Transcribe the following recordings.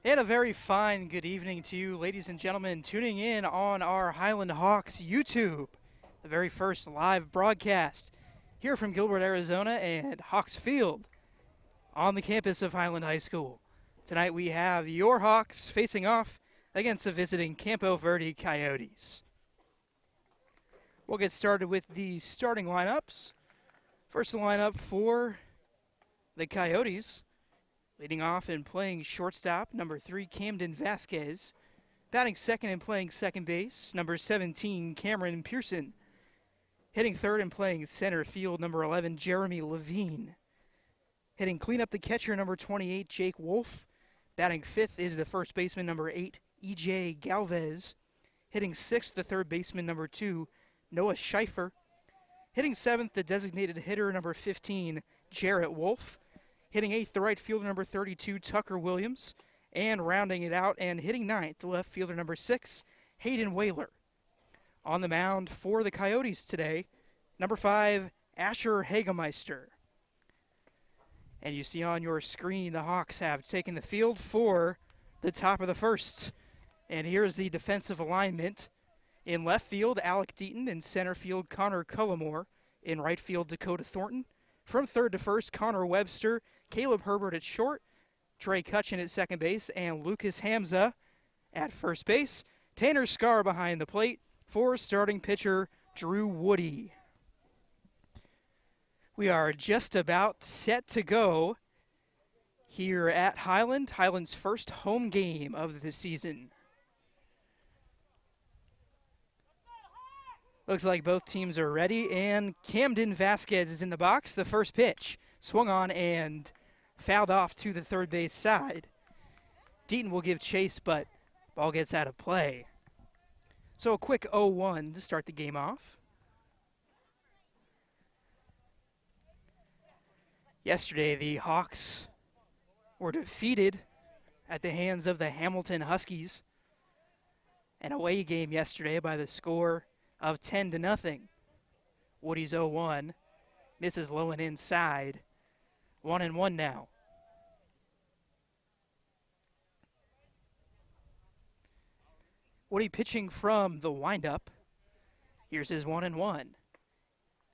And a very fine good evening to you, ladies and gentlemen, tuning in on our Highland Hawks YouTube, the very first live broadcast here from Gilbert, Arizona, and Hawks Field on the campus of Highland High School. Tonight we have your Hawks facing off against the visiting Campo Verde Coyotes. We'll get started with the starting lineups. First lineup for the Coyotes. Leading off and playing shortstop, number 3, Camden Vasquez. Batting second and playing second base, number 17, Cameron Pearson. Hitting third and playing center field, number 11, Jeremy Levine. Hitting cleanup the catcher, number 28, Jake Wolf. Batting fifth is the first baseman, number 8, E.J. Galvez. Hitting sixth, the third baseman, number 2, Noah Schieffer. Hitting seventh, the designated hitter, number 15, Jarrett Wolf. Hitting eighth, the right fielder, number 32, Tucker Williams. And rounding it out and hitting ninth, the left fielder, number 6, Hayden Whaler. On the mound for the Coyotes today, number 5, Asher Hagemeister. And you see on your screen the Hawks have taken the field for the top of the first. And here's the defensive alignment. In left field, Alec Deaton. In center field, Connor Cullimore. In right field, Dakota Thornton. From third to first, Connor Webster, Caleb Herbert at short, Trey Cutchin at second base, and Lucas Hamza at first base. Tanner Scar behind the plate for starting pitcher Drew Woody. We are just about set to go here at Highland, Highland's first home game of the season. Looks like both teams are ready, and Camden Vasquez is in the box. The first pitch swung on and fouled off to the third base side. Deaton will give chase, but ball gets out of play. So a quick 0-1 to start the game off. Yesterday, the Hawks were defeated at the hands of the Hamilton Huskies. An away game yesterday by the score of 10-0. Woody's 0-1. Misses low and inside. 1-1 now. Woody pitching from the windup. Here's his 1-1.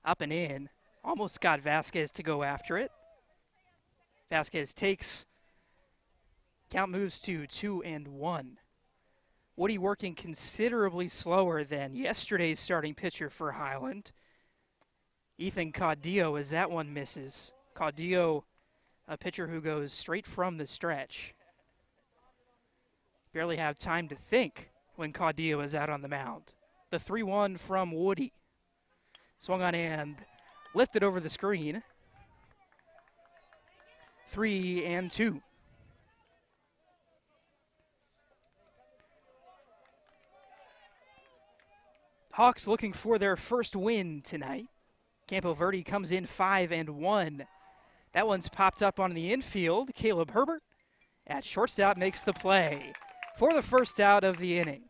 Up and in. Almost got Vasquez to go after it. Vasquez takes. Count moves to 2-1. Woody working considerably slower than yesterday's starting pitcher for Highland. Ethan Caudillo, as that one misses. Caudillo, a pitcher who goes straight from the stretch. Barely have time to think when Caudillo is out on the mound. The 3-1 from Woody. Swung on and lifted over the screen. 3-2. Hawks looking for their first win tonight. Campo Verde comes in 5-1. That one's popped up on the infield. Caleb Herbert at shortstop makes the play for the first out of the inning.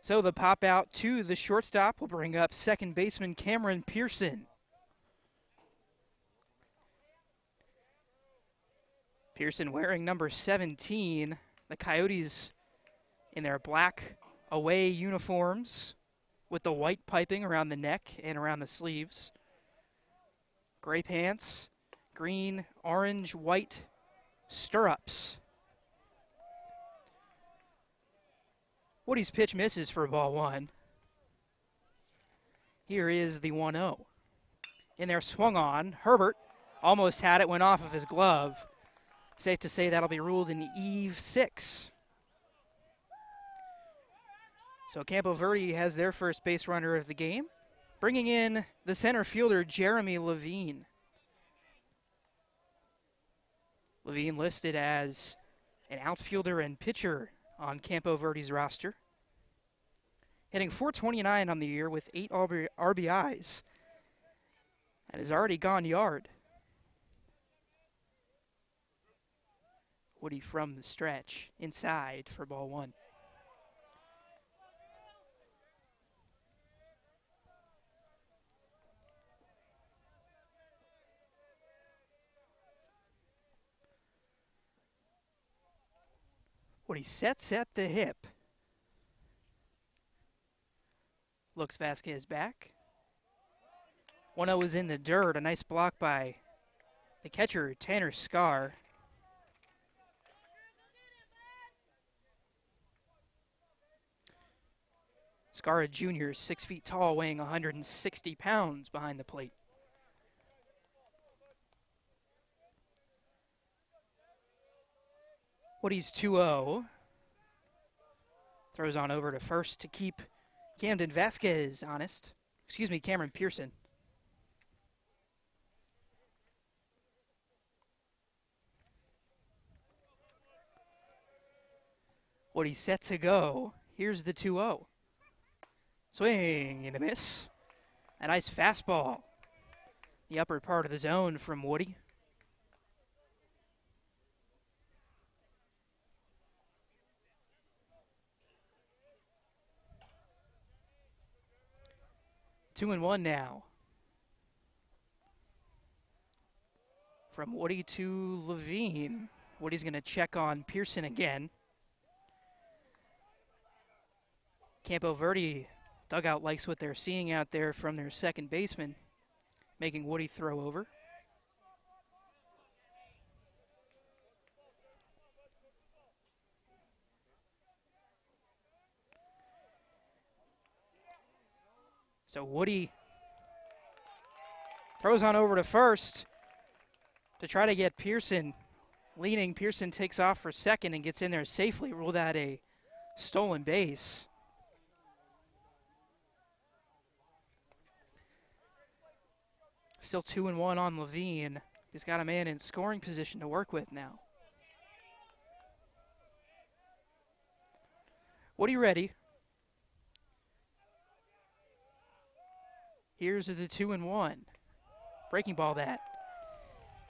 So the pop out to the shortstop will bring up second baseman Cameron Pearson. Pearson wearing number 17. The Coyotes in their black away uniforms with the white piping around the neck and around the sleeves. Gray pants, green, orange, white stirrups. Woody's pitch misses for ball 1. Here is the 1-0. In there, swung on. Herbert almost had it, went off of his glove. Safe to say that'll be ruled an Eve 6. So Campo Verde has their first base runner of the game, bringing in the center fielder, Jeremy Levine. Levine listed as an outfielder and pitcher on Campo Verde's roster. Hitting .429 on the year with 8 RBIs. And has already gone yard. Woody from the stretch, inside for ball 1. Woody sets at the hip. Looks Vasquez back. 1-0 is in the dirt. A nice block by the catcher, Tanner Scar. Scar, a junior, 6 feet tall, weighing 160 pounds behind the plate. Woody's 2-0. Throws on over to first to keep Camden Vasquez honest. Excuse me, Cameron Pearson. Woody's set to go. Here's the 2-0. Swing and a miss. A nice fastball. The upper part of the zone from Woody. Two and one now. From Woody to Levine. Woody's going to check on Pearson again. Campo Verde dugout likes what they're seeing out there from their second baseman, making Woody throw over. So Woody throws on over to first to try to get Pearson leaning. Pearson takes off for second and gets in there safely. Rule that a stolen base. Still 2-1 on Levine. He's got a man in scoring position to work with now. Woody ready. Here's the 2-1. Breaking ball that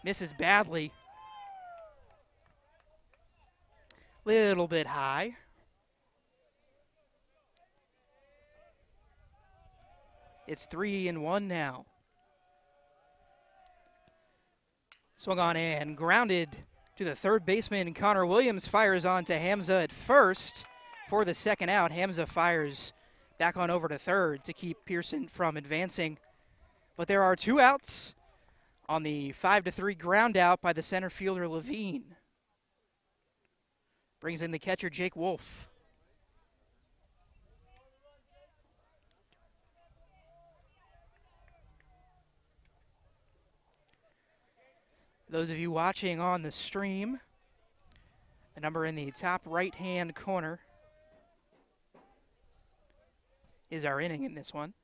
misses badly. Little bit high. It's 3-1 now. Swung on and grounded to the third baseman. Connor Williams fires on to Hamza at first for the second out. Hamza fires back on over to third to keep Pearson from advancing. But there are two outs on the 5-3 ground out by the center fielder Levine. Brings in the catcher Jake Wolf. Those of you watching on the stream, the number in the top right-hand corner is our inning in this one.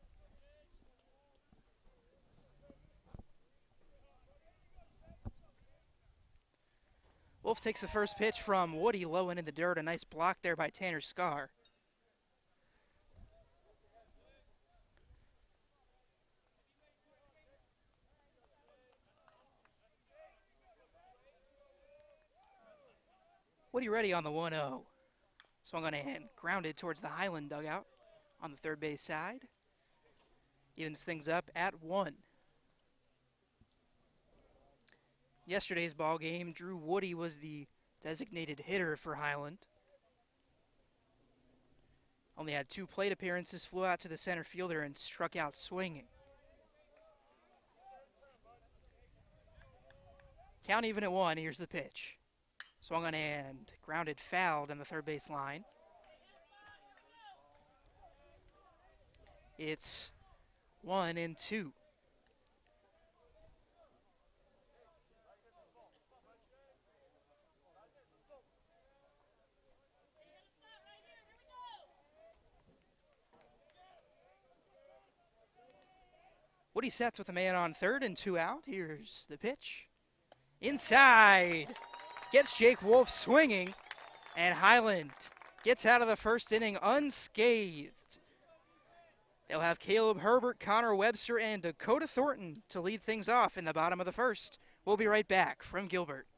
Wolf takes the first pitch from Woody, low and in the dirt. A nice block there by Tanner Scar. Woody ready on the 1-0. Swung on and grounded towards the Highland dugout on the third base side. Evens things up at 1. Yesterday's ball game, Drew Woody was the designated hitter for Highland. Only had 2 plate appearances, flew out to the center fielder and struck out swinging. Count even at 1. Here's the pitch. Swung on and grounded, fouled on the third base line. It's 1-2. Woody sets with a man on third and 2 out. Here's the pitch. Inside. Gets Jake Wolf swinging. And Highland gets out of the first inning unscathed. They'll have Caleb Herbert, Connor Webster, and Dakota Thornton to lead things off in the bottom of the first. We'll be right back from Gilbert.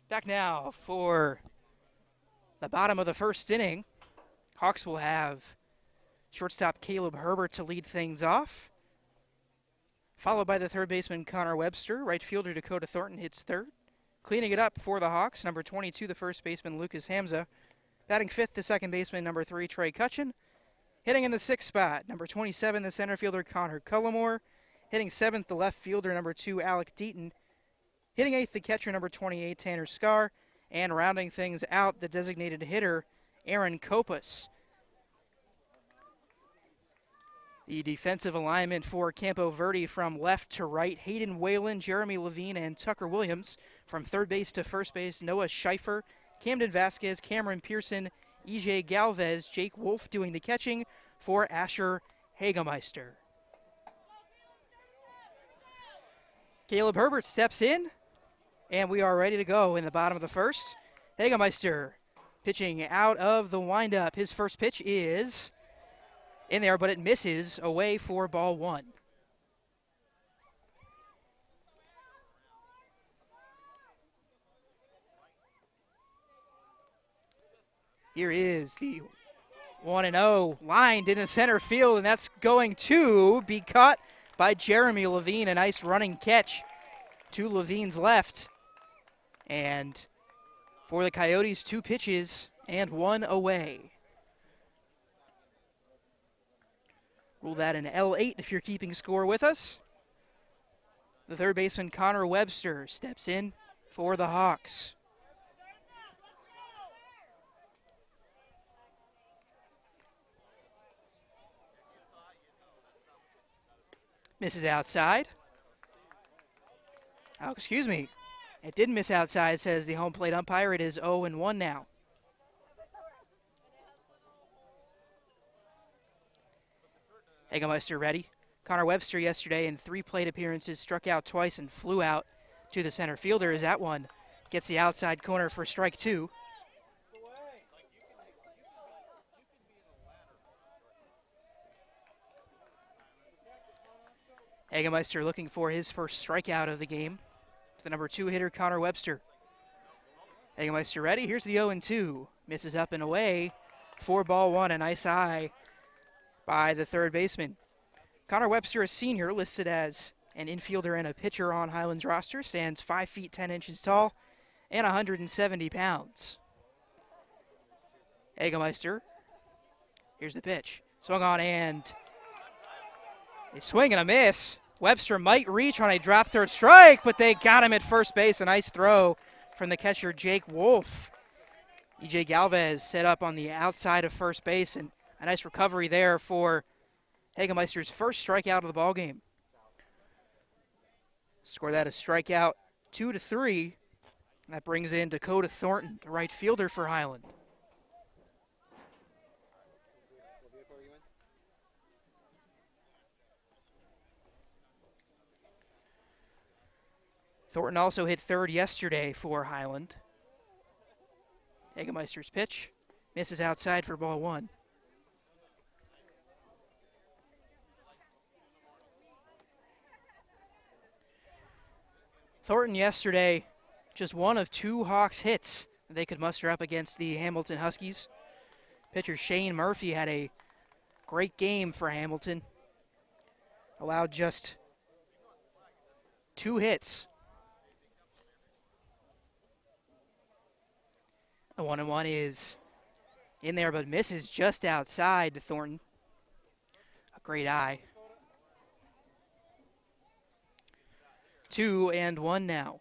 Back now for the bottom of the first inning. Hawks will have shortstop Caleb Herbert to lead things off, followed by the third baseman Connor Webster. Right fielder Dakota Thornton hits third. Cleaning it up for the Hawks, number 22, the first baseman Lucas Hamza. Batting fifth, the second baseman, number 3, Trey Cutchin. Hitting in the sixth spot, number 27, the center fielder Connor Cullimore. Hitting seventh, the left fielder, number 2, Alec Deaton. Hitting eighth, the catcher, number 28, Tanner Scar. And rounding things out, the designated hitter, Aaron Copas. The defensive alignment for Campo Verde from left to right, Hayden Whalen, Jeremy Levine, and Tucker Williams. From third base to first base, Noah Scheifer, Camden Vasquez, Cameron Pearson, EJ Galvez, Jake Wolf doing the catching for Asher Hagemeister. Caleb Herbert steps in, and we are ready to go in the bottom of the first. Hagemeister pitching out of the windup. His first pitch is in there, but it misses away for ball one. Here is the 1-0 lined into center field, and that's going to be caught by Jeremy Levine. A nice running catch to Levine's left. And for the Coyotes, 2 pitches and 1 away. Rule that an L8 if you're keeping score with us. The third baseman, Connor Webster, steps in for the Hawks. Misses outside. Oh, excuse me. It did miss outside, says the home plate umpire. It is 0-1 now. Hagemeister ready. Connor Webster yesterday in 3 plate appearances struck out twice and flew out to the center fielder as that one gets the outside corner for strike 2. Hagemeister looking for his first strikeout of the game. The number 2 hitter, Connor Webster. Hagemeister ready. Here's the 0-2. Misses up and away for ball 1. A nice eye by the third baseman. Connor Webster, a senior, listed as an infielder and a pitcher on Highland's roster, stands 5 feet 10 inches tall and 170 pounds. Hagemeister. Here's the pitch. Swung on and a swing and a miss. Webster might reach on a drop third strike, but they got him at first base. A nice throw from the catcher, Jake Wolf. EJ Galvez set up on the outside of first base, and a nice recovery there for Hagemeister's first strikeout of the ballgame. Score that a strikeout, 2-3. And that brings in Dakota Thornton, the right fielder for Highland. Thornton also hit third yesterday for Highland. Hagemeister's pitch misses outside for ball 1. Thornton yesterday, just one of 2 Hawks hits that they could muster up against the Hamilton Huskies. Pitcher Shane Murphy had a great game for Hamilton. Allowed just 2 hits. The 1-1 is in there, but misses just outside to Thornton. A great eye. 2-1 now.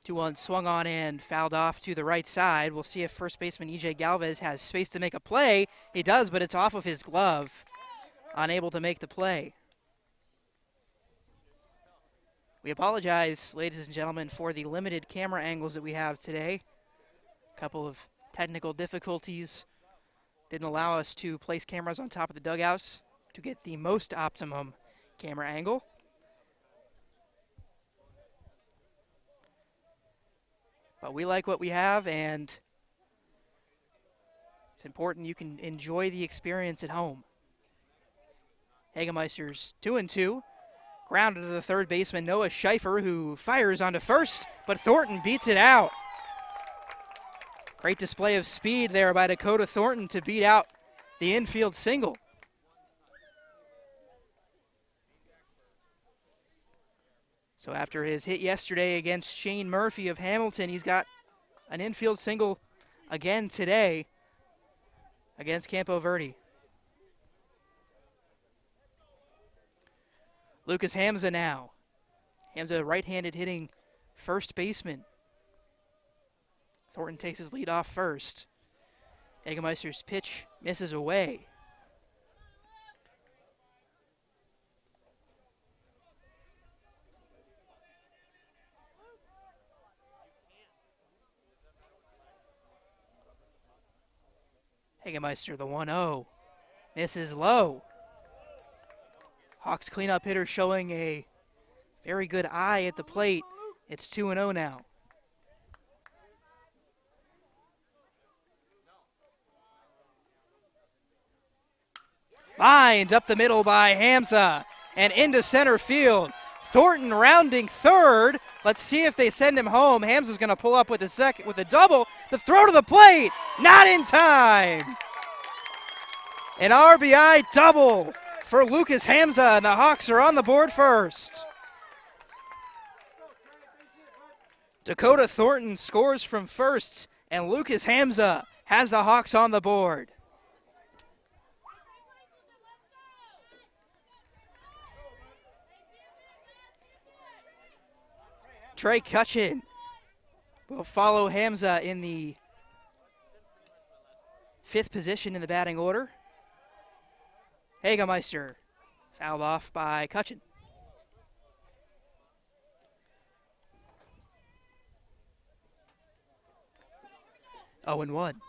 2-1 swung on and fouled off to the right side. We'll see if first baseman EJ Galvez has space to make a play. He does, but it's off of his glove. Unable to make the play. We apologize, ladies and gentlemen, for the limited camera angles that we have today. A couple of technical difficulties didn't allow us to place cameras on top of the dugouts to get the most optimum camera angle. But we like what we have, and it's important you can enjoy the experience at home. Hagemeister's 2-2. Grounded to the third baseman, Noah Scheifer, who fires onto first, but Thornton beats it out. Great display of speed there by Dakota Thornton to beat out the infield single. So after his hit yesterday against Shane Murphy of Hamilton, he's got an infield single again today against Campo Verde. Lucas Hamza now. Hamza, right-handed hitting first baseman. Thornton takes his lead off first. Egemeister's pitch misses away. Egemeister, the 1-0. Misses low. Hawks cleanup hitter showing a very good eye at the plate. It's 2-0 now. Lined up the middle by Hamza and into center field. Thornton rounding third. Let's see if they send him home. Hamza's going to pull up with a double. The throw to the plate, not in time. An RBI double for Lucas Hamza, and the Hawks are on the board first. Dakota Thornton scores from first, and Lucas Hamza has the Hawks on the board. Trey Cutchin will follow Hamza in the 5th position in the batting order. Egemeister fouled off by Cutchin. Oh, and 1.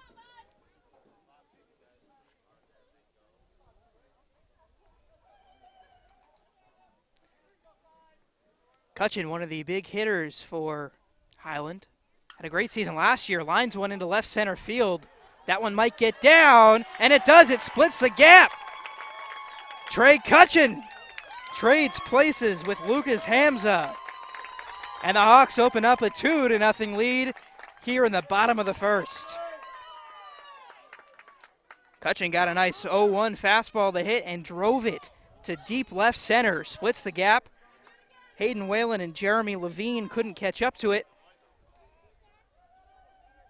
Cutchin, one of the big hitters for Highland. Had a great season last year. Lines one into left center field. That one might get down, and it does. It splits the gap. Trey Cutchin trades places with Lucas Hamza. And the Hawks open up a 2-0 lead here in the bottom of the first. Cutchin got a nice 0-1 fastball to hit and drove it to deep left center. Splits the gap. Hayden Whalen and Jeremy Levine couldn't catch up to it.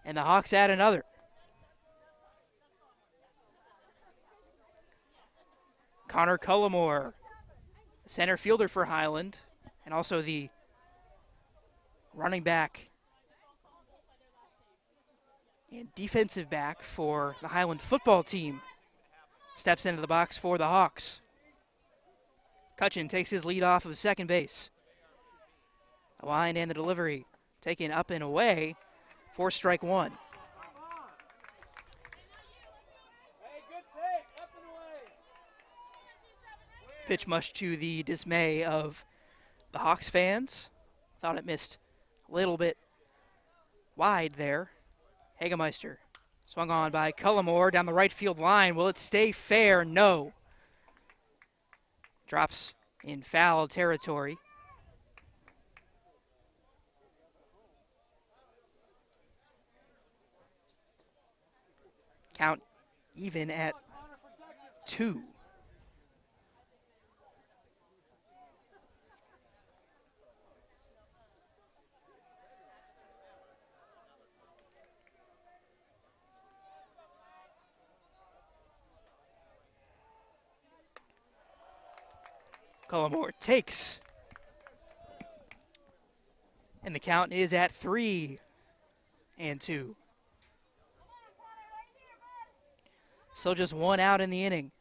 And the Hawks add another. Connor Cullimore, center fielder for Highland, and also the running back and defensive back for the Highland football team, steps into the box for the Hawks. Cutchin takes his lead off of second base. The line and the delivery taken up and away for strike 1. Pitch much to the dismay of the Hawks fans. Thought it missed a little bit wide there. Egemeister swung on by Cullimore down the right field line. Will it stay fair? No. Drops in foul territory. Count even at 2. Cullimore takes. And the count is at 3-2. Still just 1 out in the inning.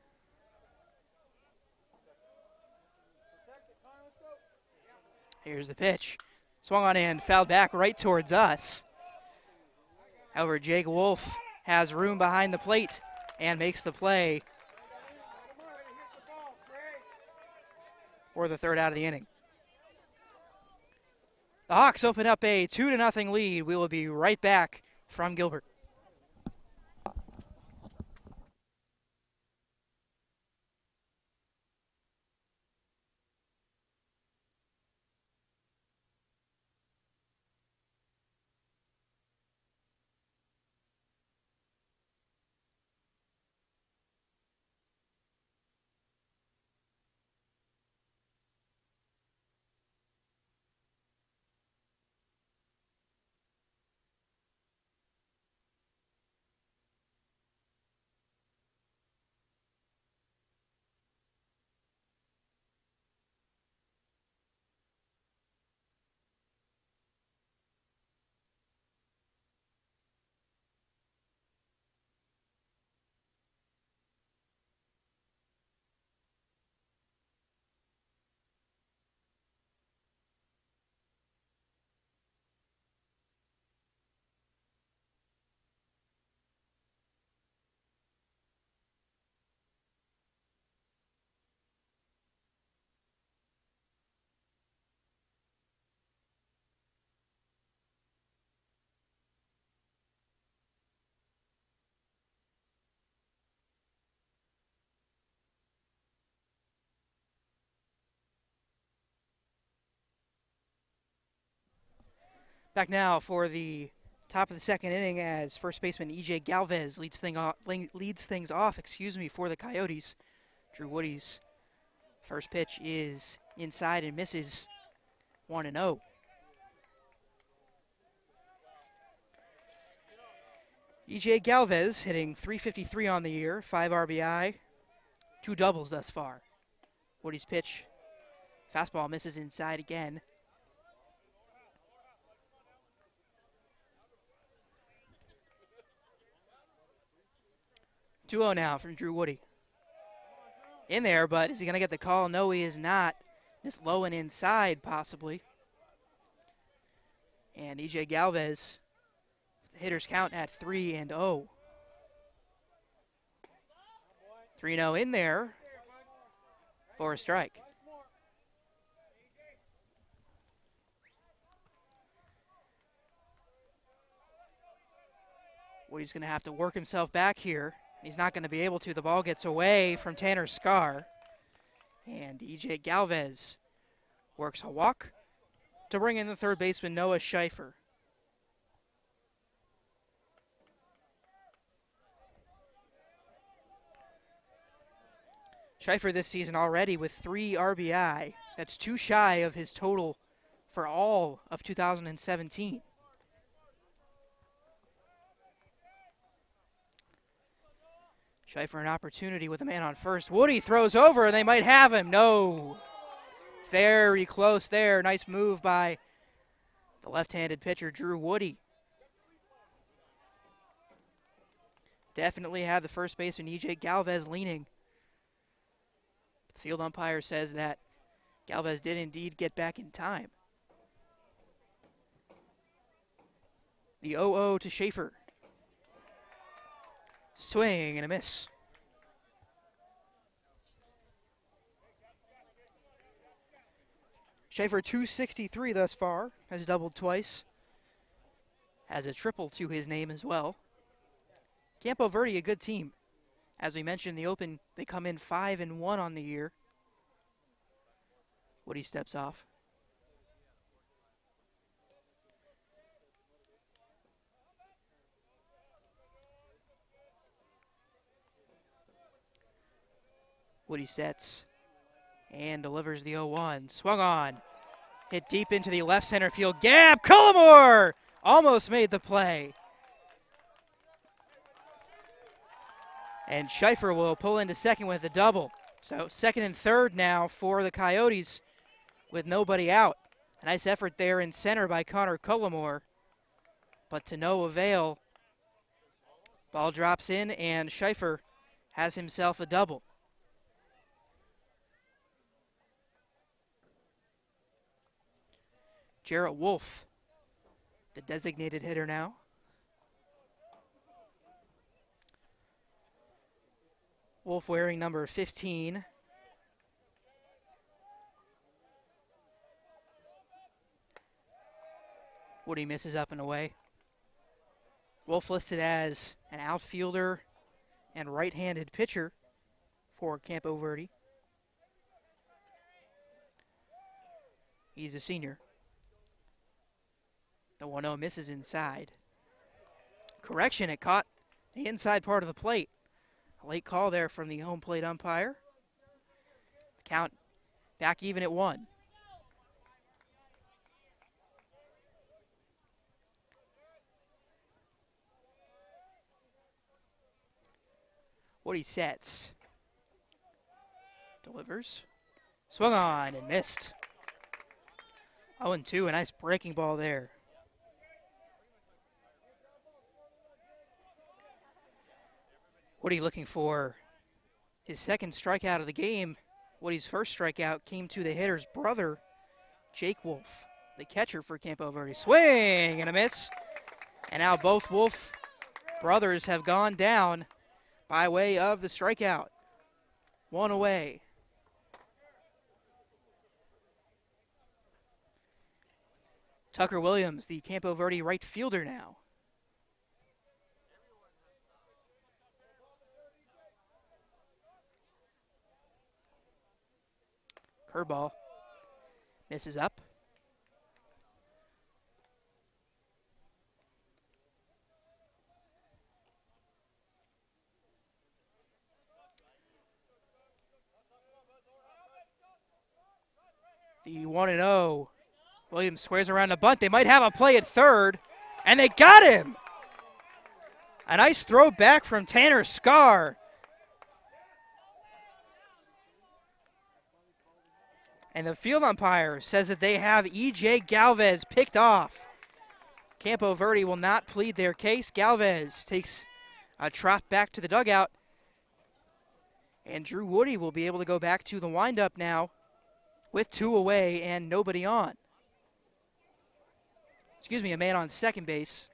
Here's the pitch. Swung on and fouled back right towards us. However, Jake Wolf has room behind the plate and makes the play for the 3rd out of the inning. The Hawks open up a 2-0 lead. We will be right back from Gilbert. Back now for the top of the second inning as first baseman E.J. Galvez leads things off for the Coyotes. Drew Woody's first pitch is inside and misses 1-0. E.J. Galvez hitting .353 on the year, 5 RBI, 2 doubles thus far. Woody's pitch, fastball misses inside again. .2-0 now from Drew Woody. In there, but is he going to get the call? No, he is not. It's low and inside, possibly. And E.J. Galvez, the hitters count at 3-0. 3-0 in there for a strike. Woody's going to have to work himself back here. He's not going to be able to. The ball gets away from Tanner Scar. And E.J. Galvez works a walk to bring in the third baseman, Noah Schaefer. Schaefer this season already with 3 RBI. That's 2 shy of his total for all of 2017. Schaefer an opportunity with a man on first. Woody throws over, and they might have him. No. Very close there. Nice move by the left-handed pitcher, Drew Woody. Definitely had the first baseman, E.J. Galvez, leaning. The field umpire says that Galvez did indeed get back in time. The 0-0 to Schaefer. Swing and a miss. Schaefer 263 thus far, has doubled twice. Has a triple to his name as well. Campo Verde, a good team. As we mentioned in the open, they come in 5-1 on the year. Woody steps off. Woody sets and delivers the 0-1. Swung on. Hit deep into the left center field gap. Cullimore almost made the play. And Schaefer will pull into second with a double. So second and third now for the Coyotes with nobody out. A nice effort there in center by Connor Cullimore, but to no avail. Ball drops in and Schaefer has himself a double. Jarrett Wolf, the designated hitter now. Wolf wearing number 15. Woody misses up and away. Wolf listed as an outfielder and right-handed pitcher for Campo Verde. He's a senior. The 1-0 misses inside. Correction, it caught the inside part of the plate. A late call there from the home plate umpire. Count back even at 1. Woody sets. Delivers. Swung on and missed. 0-2, a nice breaking ball there. Woody looking for his second strikeout of the game. Woody's first strikeout came to the hitter's brother, Jake Wolf, the catcher for Campo Verde. Swing and a miss. And now both Wolf brothers have gone down by way of the strikeout. 1 away. Tucker Williams, the Campo Verde right fielder now. Curveball. Misses up. The 1-0. Williams squares around the bunt. They might have a play at third, and they got him. A nice throw back from Tanner Scar. And the field umpire says that they have E.J. Galvez picked off. Campo Verde will not plead their case. Galvez takes a trot back to the dugout. And Drew Woody will be able to go back to the windup now with 2 away and nobody on. Excuse me, a man on second base.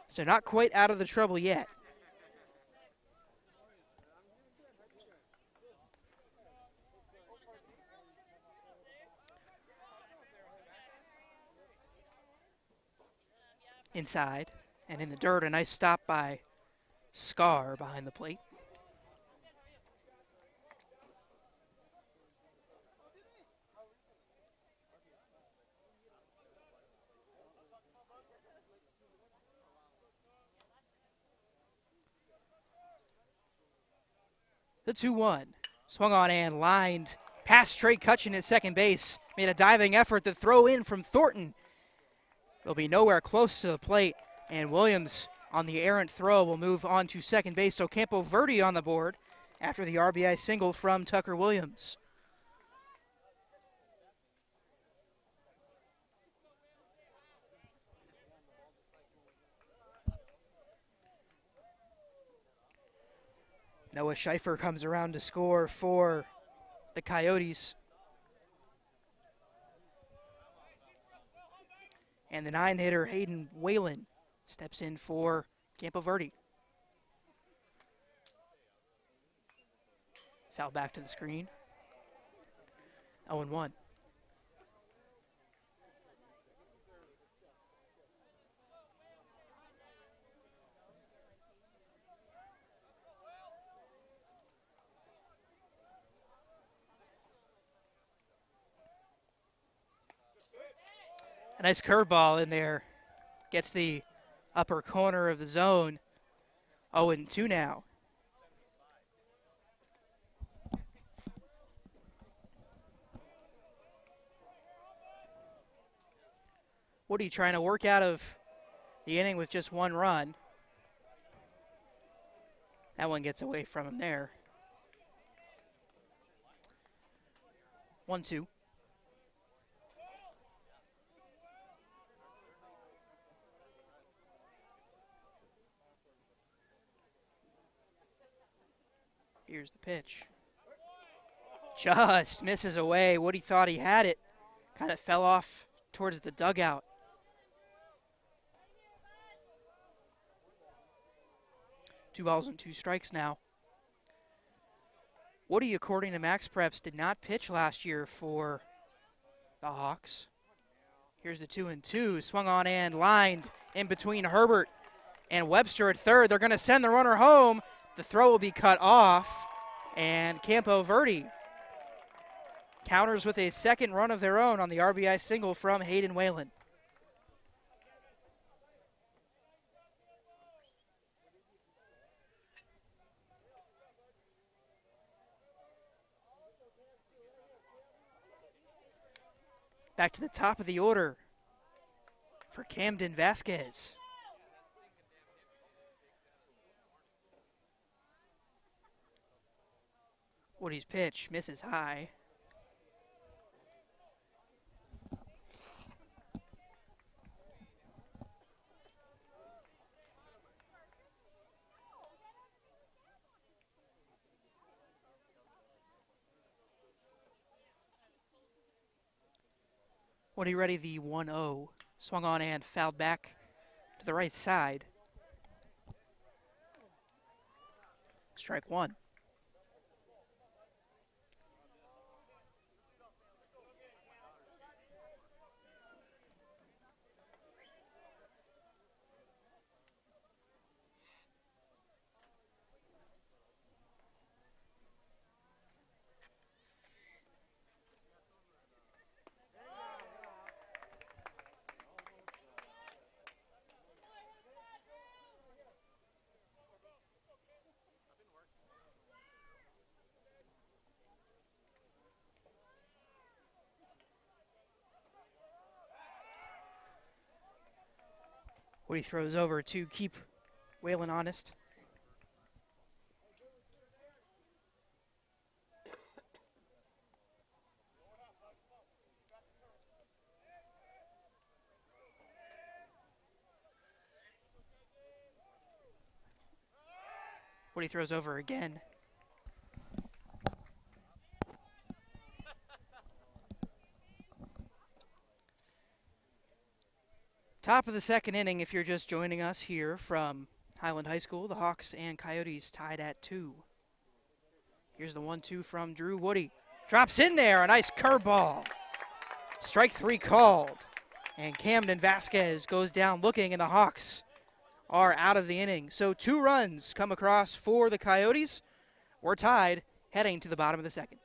So not quite out of the trouble yet. Inside and in the dirt, a nice stop by Scar behind the plate. The 2-1. Swung on and lined past Trey Cutchin at second base. Made a diving effort to throw in from Thornton. It'll be nowhere close to the plate. And Williams on the errant throw will move on to second base. So Campo Verde on the board after the RBI single from Tucker Williams. Noah Scheifer comes around to score for the Coyotes. And the 9-hitter Hayden Whalen steps in for Campo Verde. Foul back to the screen. 0-1. A nice curveball in there. Gets the upper corner of the zone. 0-2 now. Woody trying to work out of the inning with just 1 run. That one gets away from him there. 1-2. Here's the pitch. Just misses away. Woody thought he had it. Kind of fell off towards the dugout. Two balls and 2 strikes now. Woody, according to Max Preps, did not pitch last year for the Hawks. Here's the 2-2. Swung on and lined in between Herbert and Webster at third. They're going to send the runner home. The throw will be cut off, and Campo Verde counters with a second run of their own on the RBI single from Hayden Whalen. Back to the top of the order for Camden Vasquez. Woody's pitch misses high. Woody ready, the 1-0. Swung on and fouled back to the right side. Strike 1. Woody throws over to keep Whalen honest. Woody throws over again. Top of the second inning, if you're just joining us here from Highland High School, the Hawks and Coyotes tied at 2. Here's the 1-2 from Drew Woody. Drops in there, a nice curveball. Strike 3 called. And Camden Vasquez goes down looking, and the Hawks are out of the inning. So 2 runs come across for the Coyotes. We're tied heading to the bottom of the second.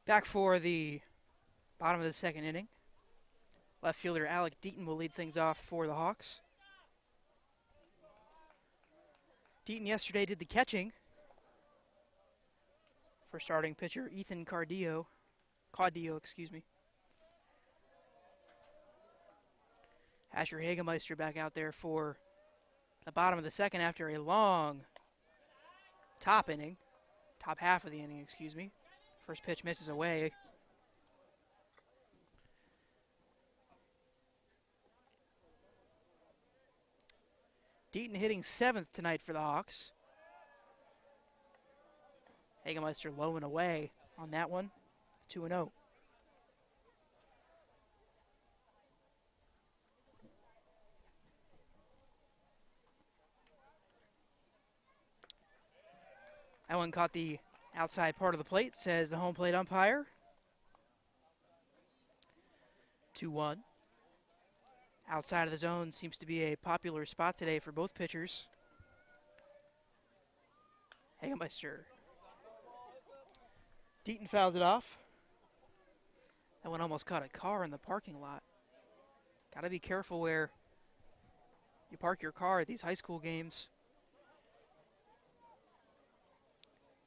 Back for the bottom of the second inning. Left fielder Alec Deaton will lead things off for the Hawks. Deaton yesterday did the catching for starting pitcher Ethan Caudillo, excuse me. Asher Hagemeister back out there for the bottom of the second after a long top half of the inning, excuse me. First pitch misses away. Deaton hitting 7th tonight for the Hawks. Hagemeister low and away on that one, 2-0. That one caught the outside part of the plate, says the home plate umpire. 2-1. Outside of the zone seems to be a popular spot today for both pitchers. Hagemeister. Deaton fouls it off. That one almost caught a car in the parking lot. Got to be careful where you park your car at these high school games,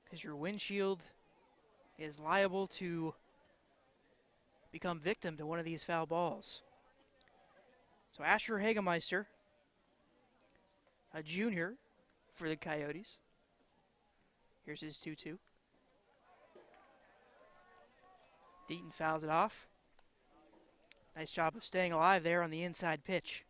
because your windshield is liable to become victim to one of these foul balls. So Asher Hagemeister, a junior for the Coyotes. Here's his 2-2. Deaton fouls it off. Nice job of staying alive there on the inside pitch.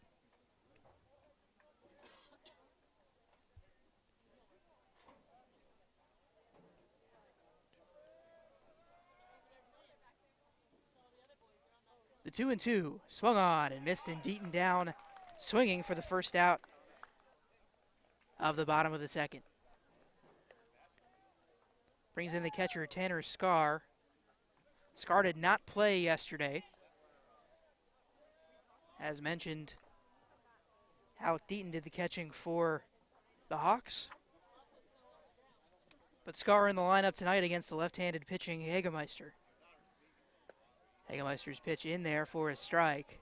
The 2-2 swung on and missed, and Deaton down swinging for the first out of the bottom of the second. Brings in the catcher, Tanner Scar. Scar did not play yesterday. As mentioned, Alec Deaton did the catching for the Hawks. But Scar in the lineup tonight against the left-handed pitching Hagemeister. Hagemeister's pitch in there for a strike.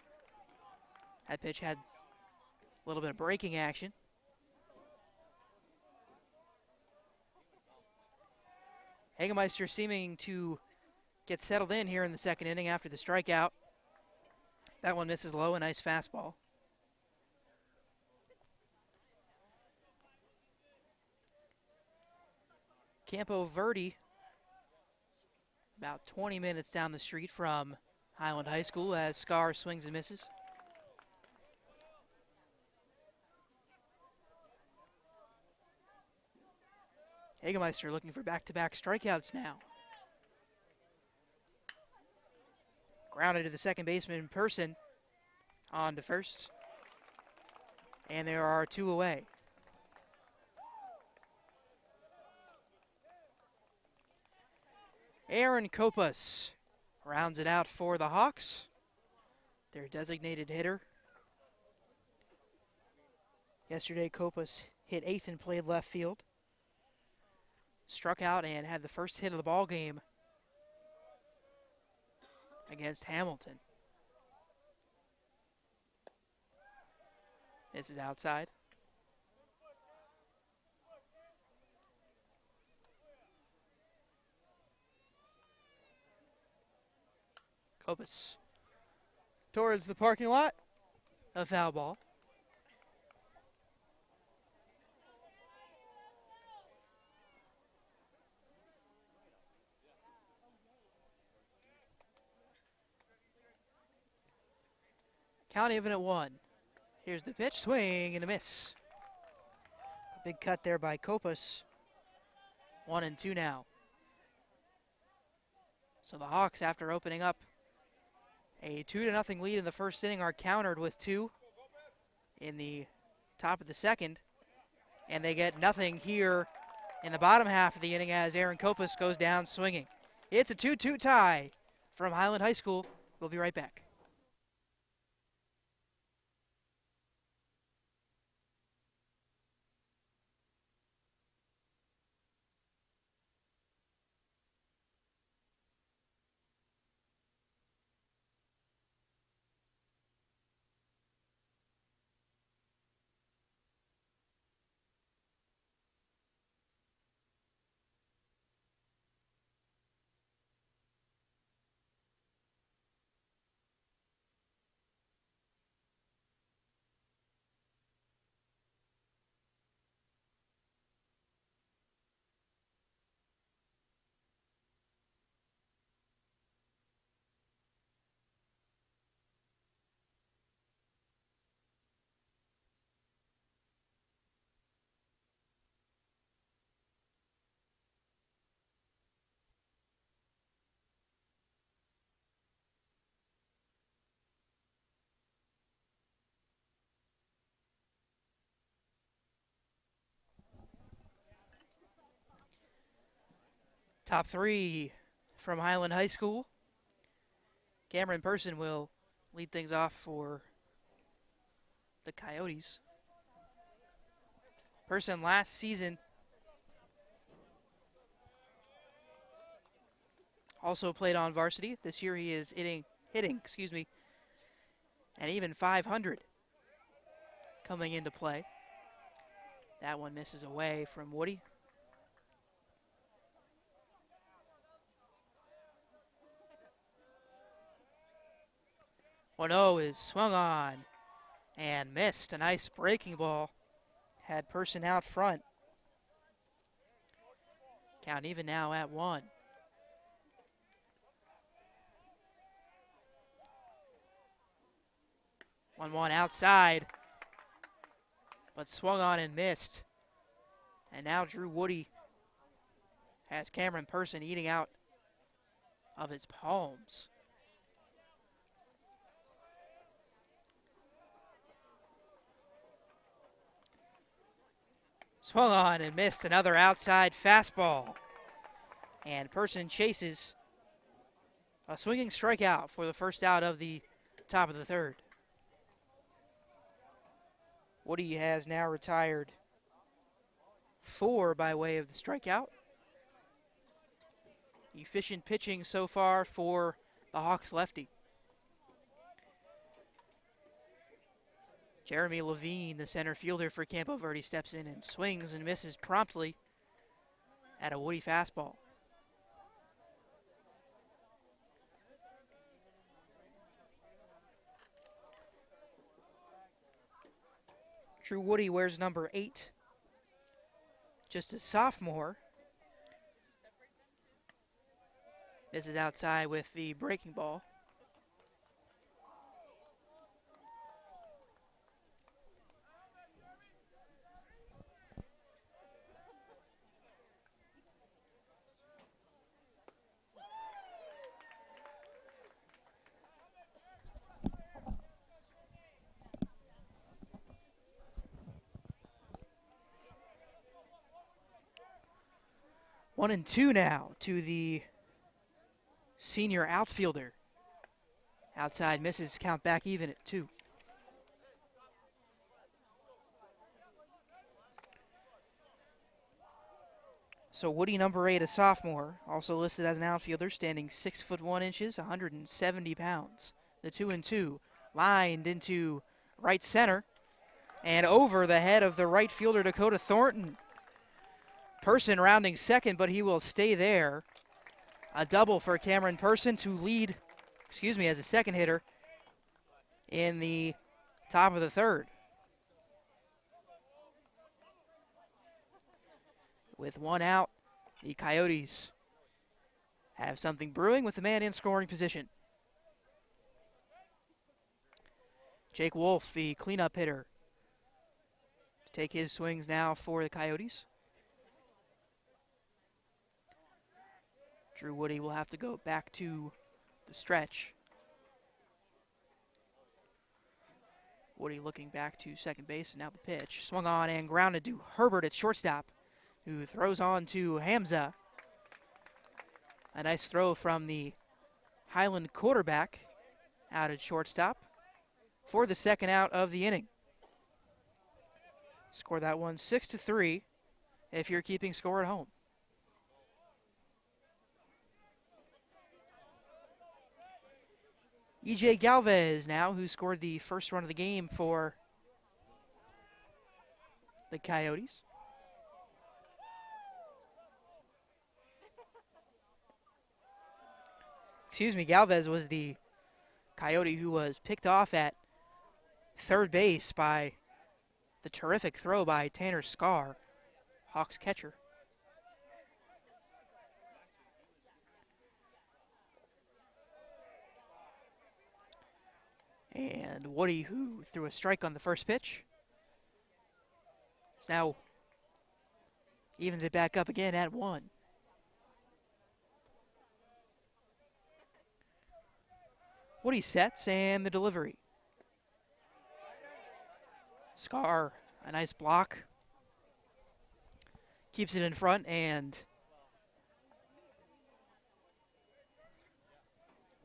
That pitch had a little bit of breaking action. Hagemeister seeming to get settled in here in the second inning after the strikeout. That one misses low, a nice fastball. Campo Verde, about 20 minutes down the street from Highland High School, as Scar swings and misses. Hagemeister looking for back-to-back strikeouts now. Grounded to the second baseman in person, on to first. And there are two away. Aaron Copas rounds it out for the Hawks, their designated hitter. Yesterday, Copas hit 8th and played left field. Struck out and had the first hit of the ball game against Hamilton. This is outside. Copas towards the parking lot. A foul ball. Count even at 1. Here's the pitch, swing and a miss. A big cut there by Copas. 1-2 now. So the Hawks, after opening up a 2-0 lead in the first inning, are countered with 2 in the top of the second. And they get nothing here in the bottom half of the inning as Aaron Copas goes down swinging. It's a 2-2 tie from Highland High School. We'll be right back. Top 3 from Highland High School. Cameron Person will lead things off for the Coyotes. Person last season also played on varsity. This year he is hitting, and even 500 coming into play. That one misses away from Woody. 1-0 is swung on and missed. A nice breaking ball. Had Person out front. Count even now at 1. One outside, but swung on and missed. And now Drew Woody has Cameron Person eating out of his palms. Swung on and missed, another outside fastball. And Person chases a swinging strikeout for the first out of the top of the third. Woody has now retired 4 by way of the strikeout. Efficient pitching so far for the Hawks lefty. Jeremy Levine, the center fielder for Campo Verde, steps in and swings and misses promptly at a Woody fastball. Drew Woody wears number 8. Just a sophomore. This is outside with the breaking ball. One and two now to the senior outfielder. Outside misses, count back even at 2. So Woody, number 8, a sophomore, also listed as an outfielder, standing 6'1", 170 pounds. The 2-2 lined into right center and over the head of the right fielder, Dakota Thornton. Person rounding second, but he will stay there. A double for Cameron Person to lead, as a second hitter in the top of the 3rd. With 1 out, the Coyotes have something brewing with the man in scoring position. Jake Wolf, the cleanup hitter, to take his swings now for the Coyotes. Drew Woody will have to go back to the stretch. Woody looking back to second base, and now the pitch. Swung on and grounded to Herbert at shortstop, who throws on to Hamza. A nice throw from the Highland quarterback out at shortstop for the second out of the inning. Score that one 6-3 if you're keeping score at home. E.J. Galvez now, who scored the first run of the game for the Coyotes. Galvez was the Coyote who was picked off at third base by the terrific throw by Tanner Scarr, Hawks catcher. And Woody, who threw a strike on the first pitch, is now evened it back up again at 1. Woody sets and the delivery. Scarr, a nice block. Keeps it in front, and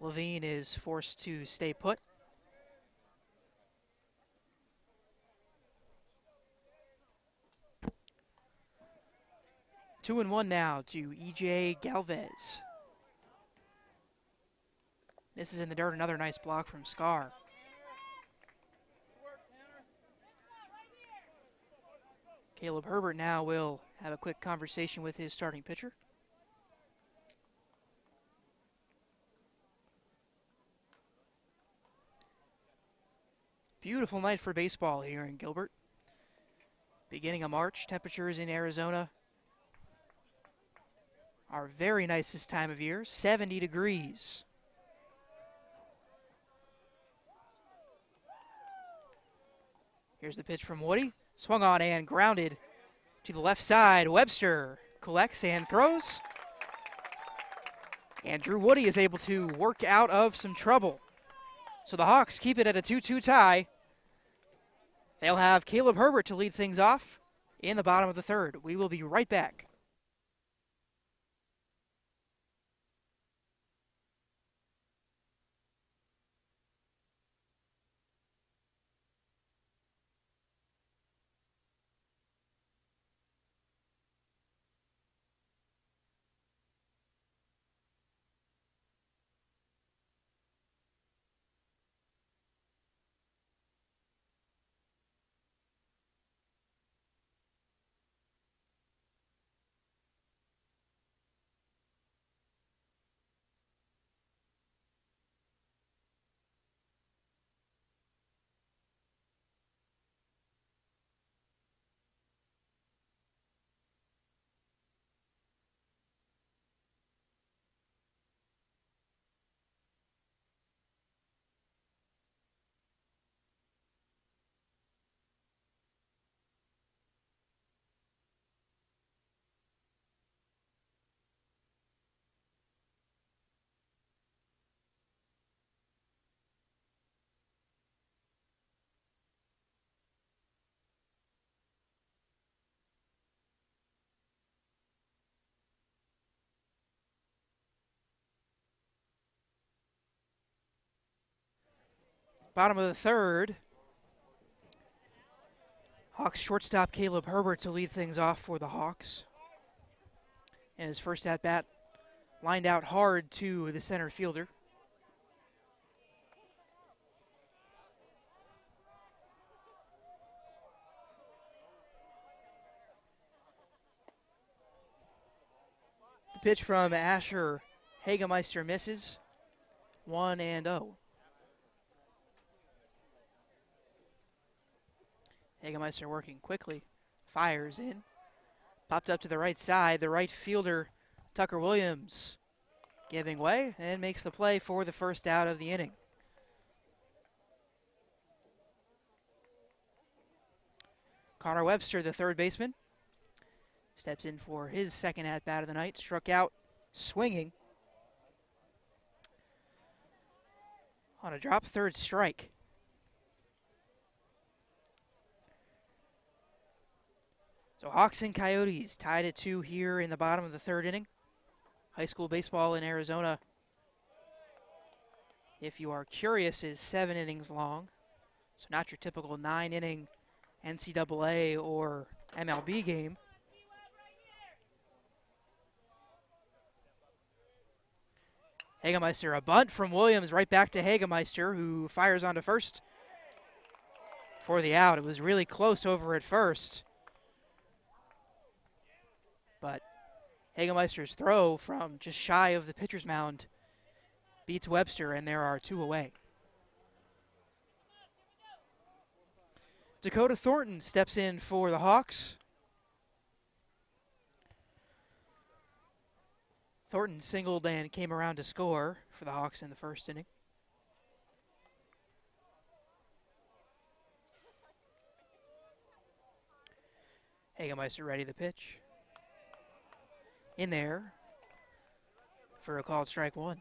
Levine is forced to stay put. Two and one now to E.J. Galvez. This is in the dirt, another nice block from Scarr. Caleb Herbert now will have a quick conversation with his starting pitcher. Beautiful night for baseball here in Gilbert. Beginning of March, temperatures in Arizona are very nice this time of year, 70 degrees. Here's the pitch from Woody. Swung on and grounded to the left side. Webster collects and throws. And Drew Woody is able to work out of some trouble. So the Hawks keep it at a 2-2 tie. They'll have Caleb Herbert to lead things off in the bottom of the 3rd. We will be right back. Bottom of the third. Hawks shortstop Caleb Herbert to lead things off for the Hawks. And his first at-bat lined out hard to the center fielder. The pitch from Asher Hagemeister misses. 1-0. Hagemeister working quickly, fires in, popped up to the right side. The right fielder, Tucker Williams, giving way and makes the play for the first out of the inning. Connor Webster, the third baseman, steps in for his second at-bat of the night, struck out swinging on a drop, third strike. So Hawks and Coyotes tied at 2 here in the bottom of the third inning. High school baseball in Arizona, if you are curious, is 7 innings long. So not your typical 9-inning NCAA or MLB game. Hagemeister, a bunt from Williams right back to Hagemeister, who fires onto first for the out. It was really close over at first. But Hagemeister's throw from just shy of the pitcher's mound beats Webster, and there are 2 away. Dakota Thornton steps in for the Hawks. Thornton singled and came around to score for the Hawks in the first inning. Hagemeister ready the pitch. In there for a called strike 1.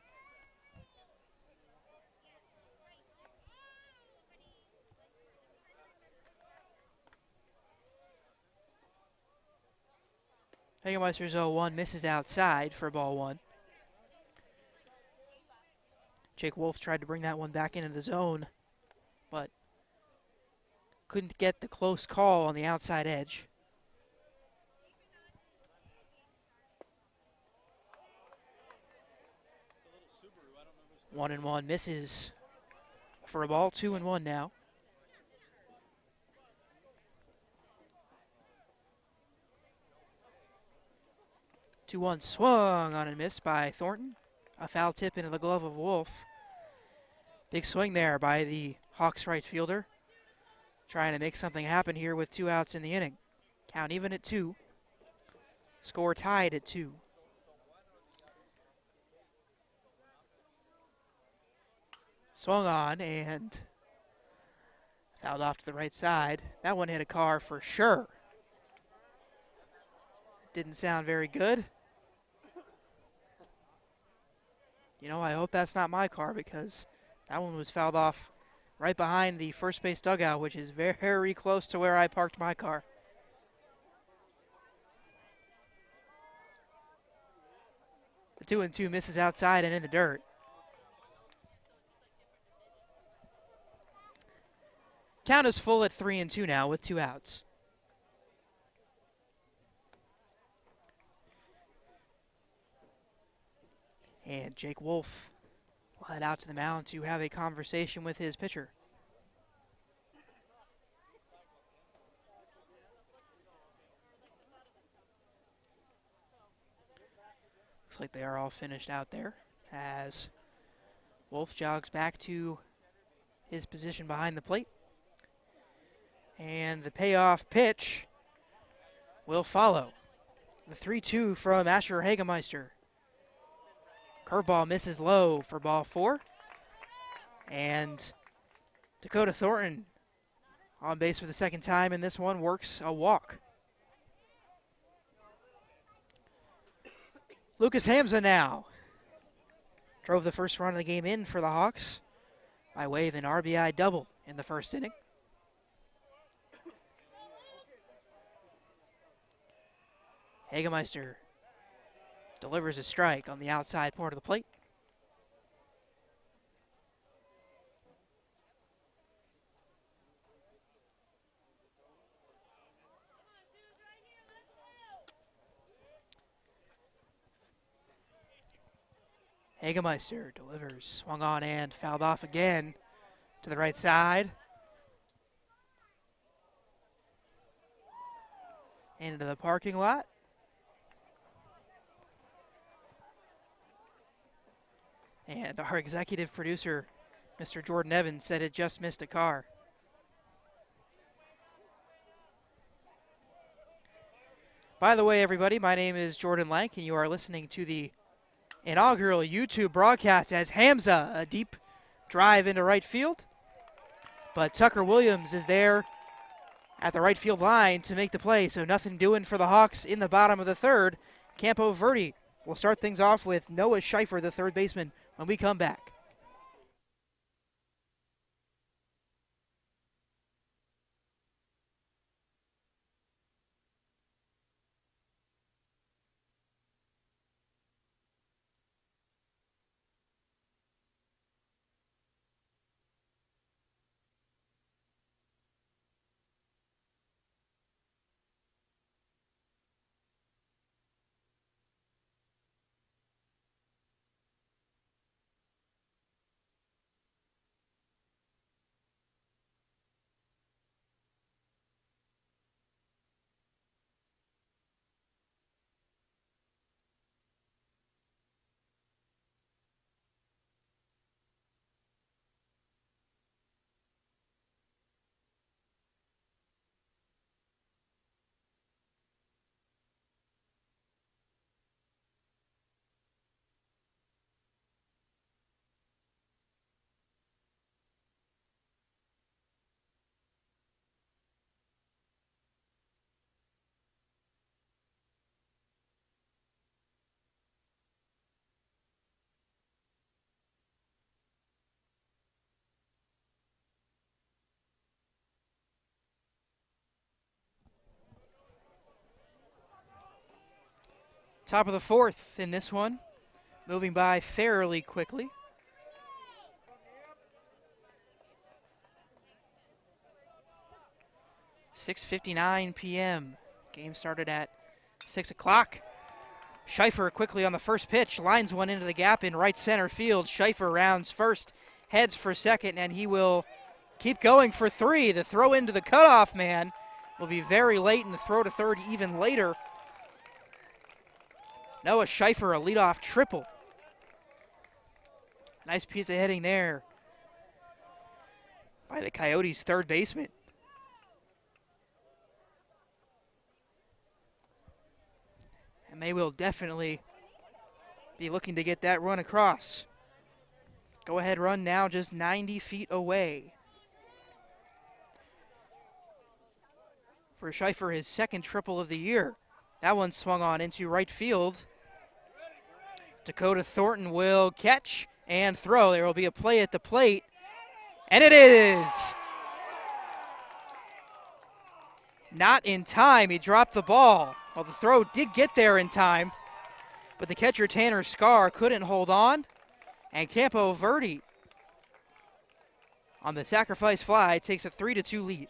Hagemeister's 0-1 misses outside for ball 1. Jake Wolf tried to bring that one back into the zone, but couldn't get the close call on the outside edge. One and one misses for a ball, 2-1 now. 2-1 swung on and missed by Thornton. A foul tip into the glove of Wolf. Big swing there by the Hawks right fielder. Trying to make something happen here with 2 outs in the inning. Count even at 2. Score tied at 2. Swung on and fouled off to the right side. That one hit a car for sure. Didn't sound very good. You know, I hope that's not my car, because that one was fouled off right behind the first base dugout, which is very close to where I parked my car. The 2-2 misses outside and in the dirt. Count is full at 3-2 now with 2 outs. And Jake Wolf will head out to the mound to have a conversation with his pitcher. Looks like they are all finished out there as Wolf jogs back to his position behind the plate. And the payoff pitch will follow. The 3-2 from Asher Hagemeister. Curveball misses low for ball 4. And Dakota Thornton on base for the second time, and this one works a walk. Lucas Hamza now drove the first run of the game in for the Hawks by way of an RBI double in the first inning. Hagemeister delivers a strike on the outside part of the plate. Hagemeister delivers, swung on and fouled off again to the right side. Into the parking lot. And our executive producer, Mr. Jordan Evans, said it just missed a car. By the way, everybody, my name is Jordan Lank, and you are listening to the inaugural YouTube broadcast as Hamza, a deep drive into right field. But Tucker Williams is there at the right field line to make the play, so nothing doing for the Hawks in the bottom of the third. Campo Verde will start things off with Noah Schiffer, the third baseman, when we come back. Top of the fourth in this one, moving by fairly quickly. .59 p.m. Game started at 6 o'clock. Schiffer quickly on the first pitch, lines one into the gap in right center field. Schiffer rounds first, heads for second, and he will keep going for three. The throw into the cutoff man will be very late, and the throw to third even later. Noah Schiffer, a leadoff triple. Nice piece of hitting there by the Coyotes' third baseman. And they will definitely be looking to get that run across. Go-ahead run now just 90 feet away. For Schiffer, his second triple of the year. That one swung on into right field. Dakota Thornton will catch and throw. There will be a play at the plate, and it is. Not in time. He dropped the ball. Well, the throw did get there in time, but the catcher, Tanner Scarr, couldn't hold on, and Campo Verde, on the sacrifice fly, takes a 3-2 lead.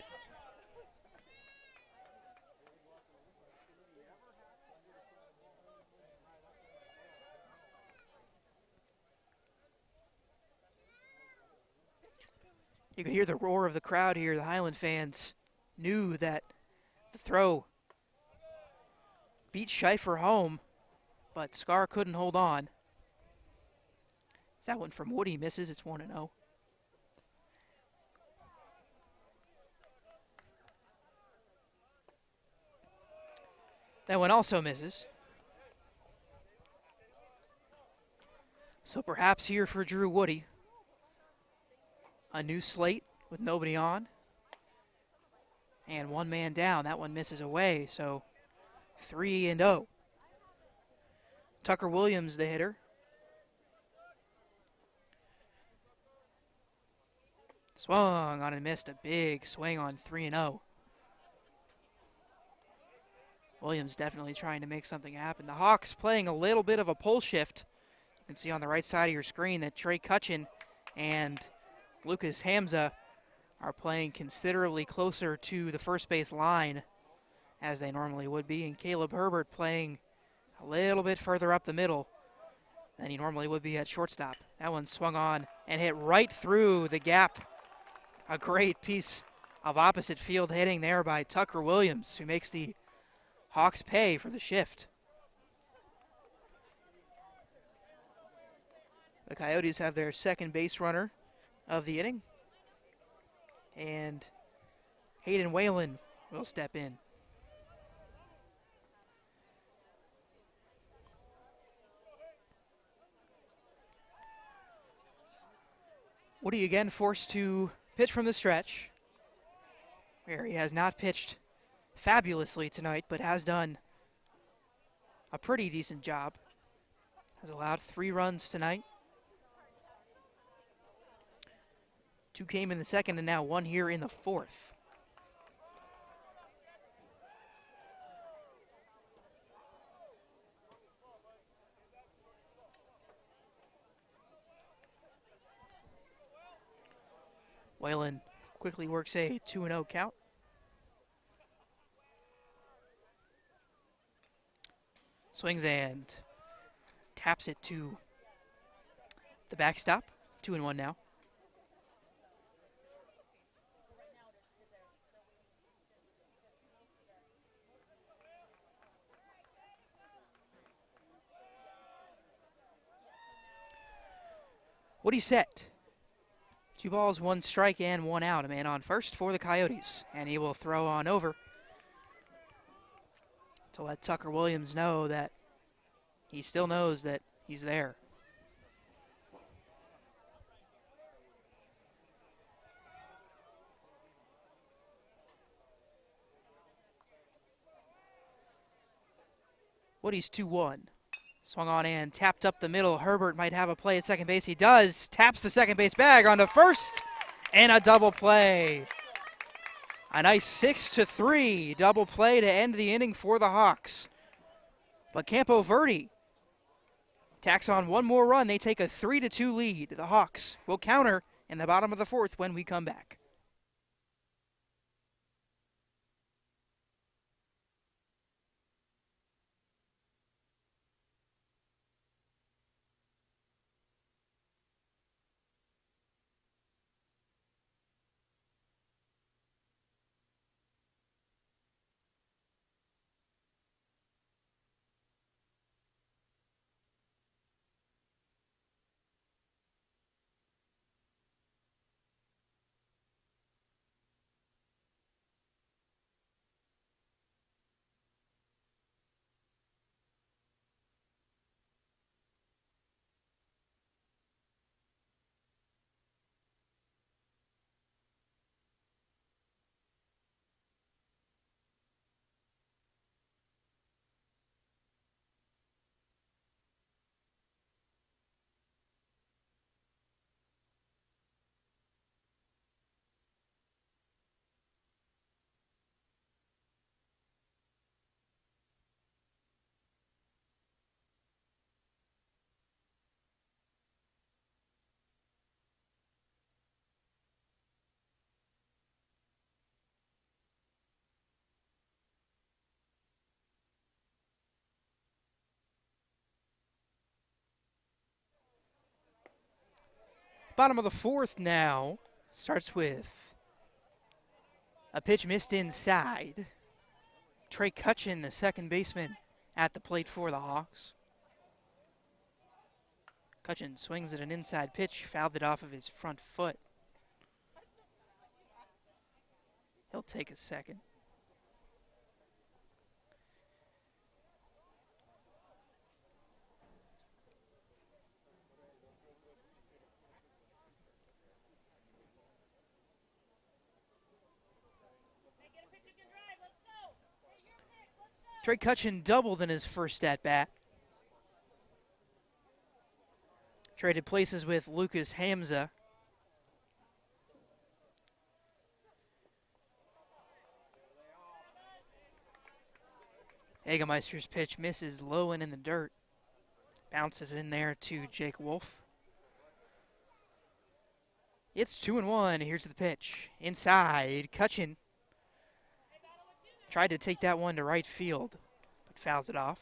You can hear the roar of the crowd here. The Highland fans knew that the throw beat Schiffer home, but Scarr couldn't hold on. That one from Woody misses. It's 1-0. That one also misses. So perhaps here for Drew Woody, a new slate with nobody on. And one man down. That one misses away, so 3-0. Tucker Williams, the hitter. Swung on and missed a big swing on 3-0. Williams definitely trying to make something happen. The Hawks playing a little bit of a pull shift. You can see on the right side of your screen that Trey Cutchin and Lucas Hamza are playing considerably closer to the first base line as they normally would be, and Caleb Herbert playing a little bit further up the middle than he normally would be at shortstop. That one swung on and hit right through the gap. A great piece of opposite field hitting there by Tucker Williams, who makes the Hawks pay for the shift. The Coyotes have their second base runner of the inning, and Hayden Whalen will step in. Woody again forced to pitch from the stretch, where he has not pitched fabulously tonight, but has done a pretty decent job. Has allowed 3 runs tonight. 2 came in the second, and now 1 here in the fourth. Whalen quickly works a 2-0 count. Swings and taps it to the backstop. 2-1 now. What he set? 2 balls, 1 strike, and 1 out. A man on first for the Coyotes, and he will throw on over to let Tucker Williams know that he still knows that he's there. Woody's 2-1. Swung on and tapped up the middle. Herbert might have a play at second base. He does. Taps the second base bag onto first, and a double play. A nice 6-3 double play to end the inning for the Hawks. But Campo Verde tacks on 1 more run. They take a 3-2 lead. The Hawks will counter in the bottom of the fourth when we come back. Bottom of the fourth now starts with a pitch missed inside. Trey Cutchin, the second baseman, at the plate for the Hawks. Cutchin swings at an inside pitch, fouled it off of his front foot. He'll take a second. Trey Cutchin doubled in his first at-bat. Traded places with Lucas Hamza. Hagemeister's pitch misses low and in the dirt. Bounces in there to Jake Wolf. It's 2-1. Here's the pitch. Inside, Cutchin tried to take that one to right field, but fouls it off.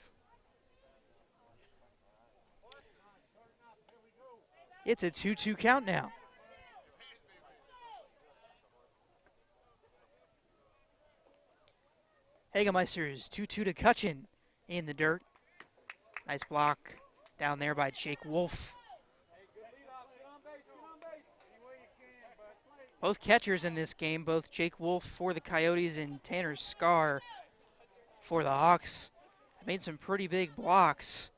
It's a 2-2 count now. Hagemeister's 2-2 to Cutchin in the dirt. Nice block down there by Jake Wolf. Both catchers in this game, both Jake Wolf for the Coyotes and Tanner Scar for the Hawks, made some pretty big blocks.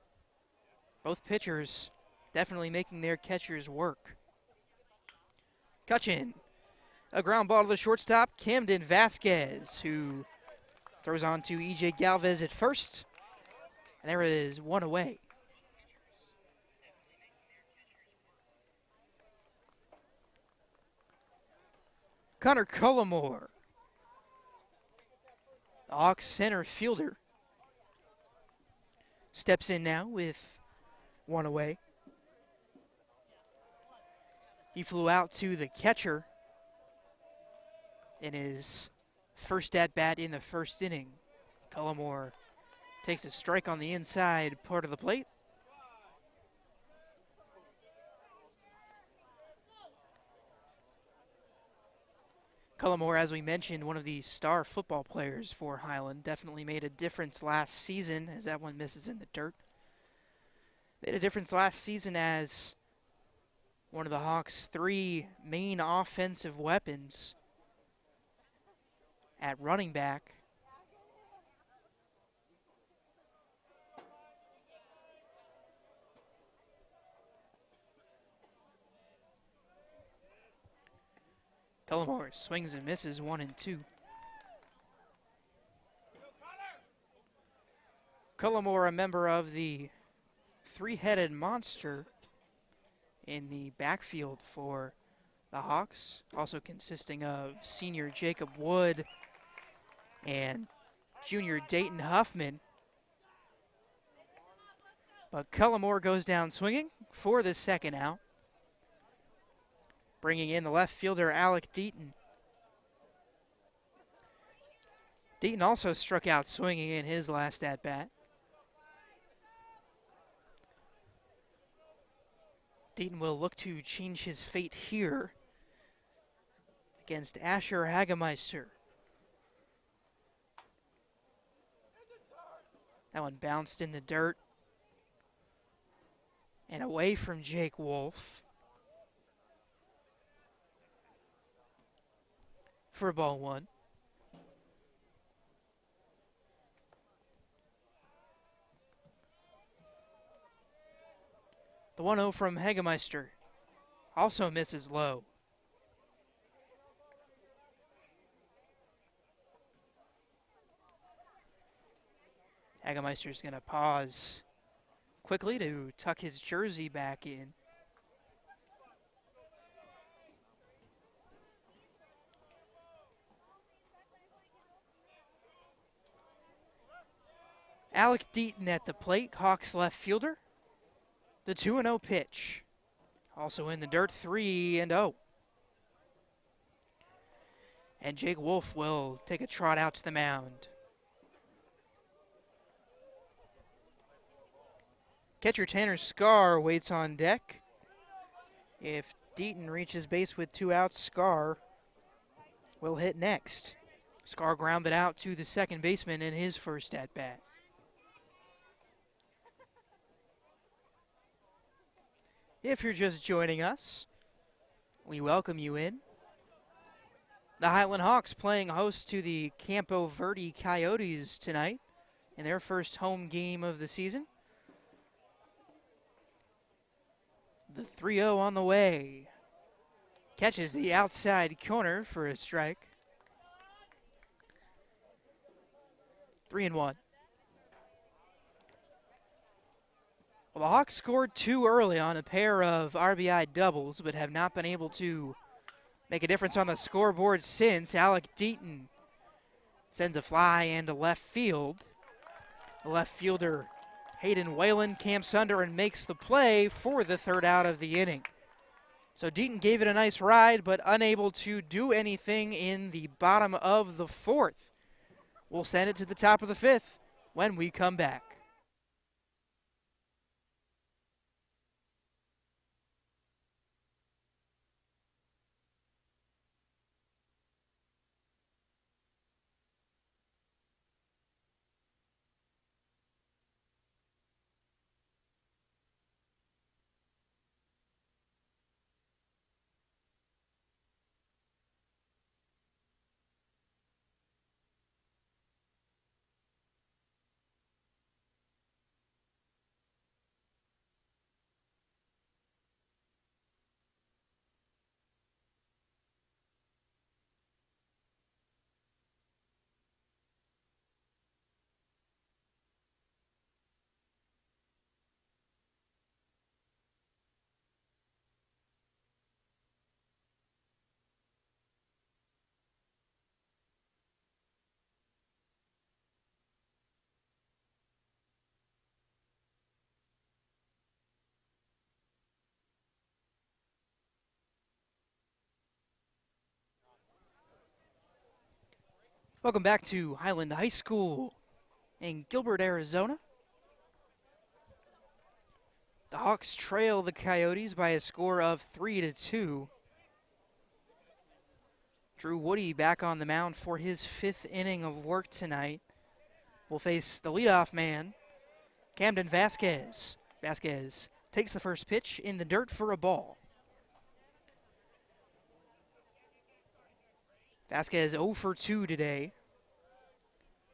Both pitchers definitely making their catchers work. Cutchin, a ground ball to the shortstop, Camden Vasquez, who throws on to E.J. Galvez at first. And there is one away. Connor Cullimore, the Hawks center fielder, steps in now with one away. He flew out to the catcher in his first at-bat in the first inning. Cullimore takes a strike on the inside part of the plate. Cullimore, as we mentioned, one of the star football players for Highland, definitely made a difference last season as that one misses in the dirt. Made a difference last season as one of the Hawks' three main offensive weapons at running back. Cullimore swings and misses 1-2. Cullimore, a member of the three-headed monster in the backfield for the Hawks, also consisting of senior Jacob Wood and junior Dayton Huffman. But Cullimore goes down swinging for the second out, bringing in the left fielder Alec Deaton. Deaton also struck out swinging in his last at-bat. Deaton will look to change his fate here against Asher Hagemeister. That one bounced in the dirt and away from Jake Wolf for ball one. The 1-0 from Hagemeister also misses low. Hagemeister's going to pause quickly to tuck his jersey back in. Alec Deaton at the plate, Hawks left fielder. The 2-0 pitch. Also in the dirt, 3-0. And Jake Wolf will take a trot out to the mound. Catcher Tanner Scar waits on deck. If Deaton reaches base with 2 outs, Scar will hit next. Scar grounded out to the second baseman in his first at-bat. If you're just joining us, we welcome you in. The Highland Hawks playing host to the Campo Verde Coyotes tonight in their first home game of the season. The 3-0 on the way. Catches the outside corner for a strike. 3-1. Well, the Hawks scored 2 early on a pair of RBI doubles, but have not been able to make a difference on the scoreboard since. Alec Deaton sends a fly into left field. The left fielder, Hayden Whalen, camps under and makes the play for the third out of the inning. So Deaton gave it a nice ride, but unable to do anything in the bottom of the fourth. We'll send it to the top of the fifth when we come back. Welcome back to Highland High School in Gilbert, Arizona. The Hawks trail the Coyotes by a score of 3-2. Drew Woody back on the mound for his 5th inning of work tonight. Will face the leadoff man, Camden Vasquez. Vasquez takes the first pitch in the dirt for a ball. Vasquez 0 for 2 today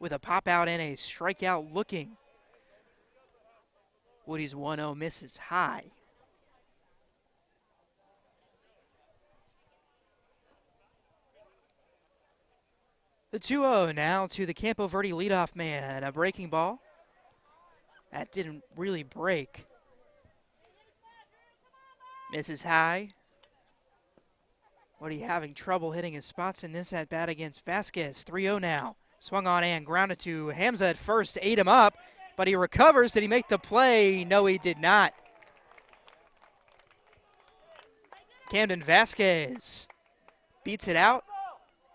with a pop out and a strikeout looking. Woody's 1-0 misses high. The 2-0 now to the Campo Verde leadoff man. A breaking ball. That didn't really break. Misses high. Woody having trouble hitting his spots in this at-bat against Vasquez. 3-0 now. Swung on and grounded to Hamza at first. Ate him up, but he recovers. Did he make the play? No, he did not. Camden Vasquez beats it out.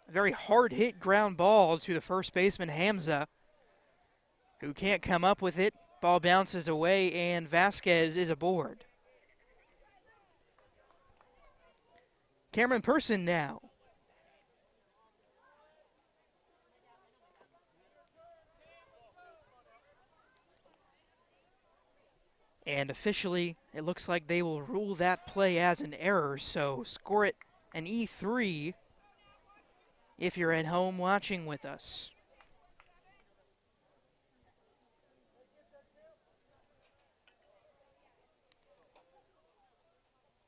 A very hard-hit ground ball to the first baseman, Hamza, who can't come up with it. Ball bounces away, and Vasquez is aboard. Cameron Person now. And officially, it looks like they will rule that play as an error, so score it an E3 if you're at home watching with us.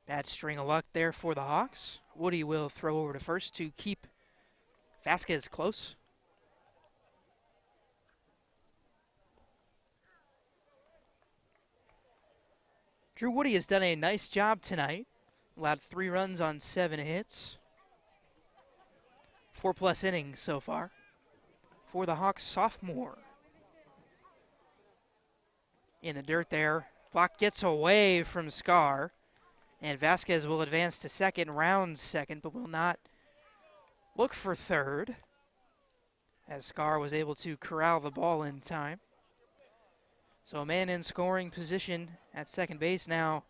Bad string of luck there for the Hawks. Woody will throw over to first to keep Vasquez close. Drew Woody has done a nice job tonight. Allowed 3 runs on 7 hits. 4+ innings so far for the Hawks sophomore. In the dirt there. Flock gets away from Scar. And Vasquez will advance to second, round second, but will not look for third, as Scar was able to corral the ball in time. So a man in scoring position at second base now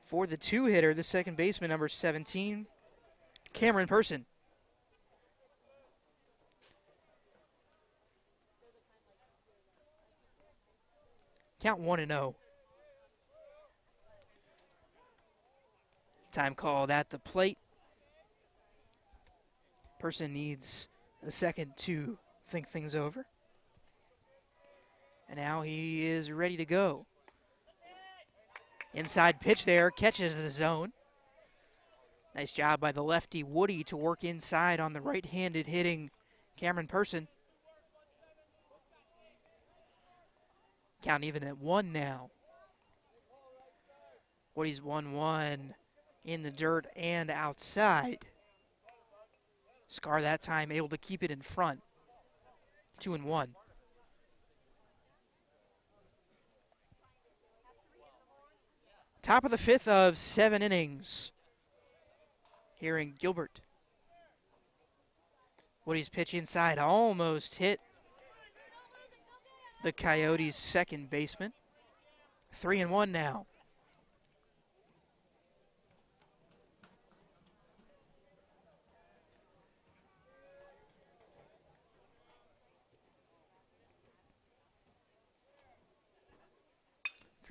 for the 2-hitter, the second baseman, number 17, Cameron Person. Count 1-0. Time called at the plate. Person needs a second to think things over. And now he is ready to go. Inside pitch there, catches the zone. Nice job by the lefty Woody to work inside on the right-handed hitting Cameron Person. Count even at 1 now. Woody's 1-1 in the dirt and outside. Scar that time able to keep it in front. 2-1. Top of the 5th of 7 innings here in Gilbert. Woody's pitch inside almost hit the Coyotes' second baseman. 3-1 now.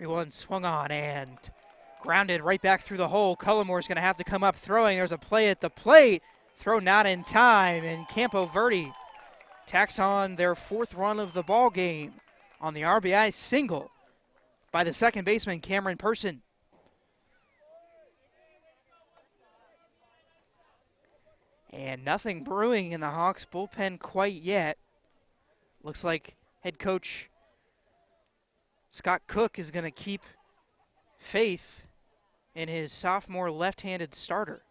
One swung on and grounded right back through the hole. Cullimore's going to have to come up throwing. There's a play at the plate. Throw not in time, and Campo Verde tacks on their 4th run of the ball game on the RBI single by the second baseman, Cameron Person. And nothing brewing in the Hawks bullpen quite yet. Looks like head coach Scott Cook is going to keep faith in his sophomore left-handed starter.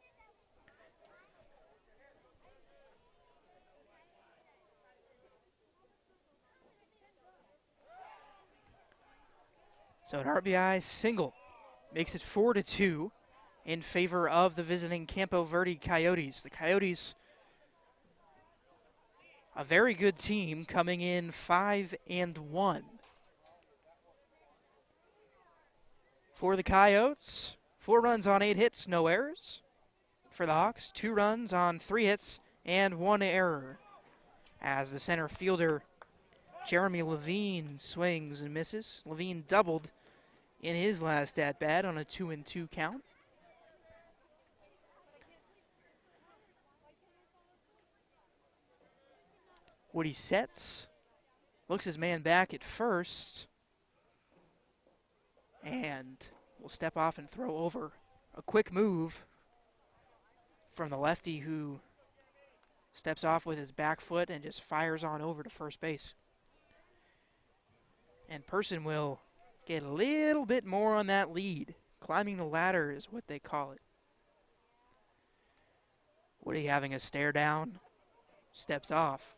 So an RBI single makes it 4-2 in favor of the visiting Campo Verde Coyotes. The Coyotes a very good team coming in 5-1. For the Coyotes, 4 runs on 8 hits, no errors. For the Hawks, 2 runs on 3 hits and 1 error. As the center fielder, Jeremy Levine, swings and misses. Levine doubled in his last at-bat on a 2-2 count. Woody sets, looks his man back at first, and will step off and throw over. A quick move from the lefty, who steps off with his back foot and just fires on over to first base. And Person will get a little bit more on that lead. Climbing the ladder is what they call it. Woody, having a stare down, steps off.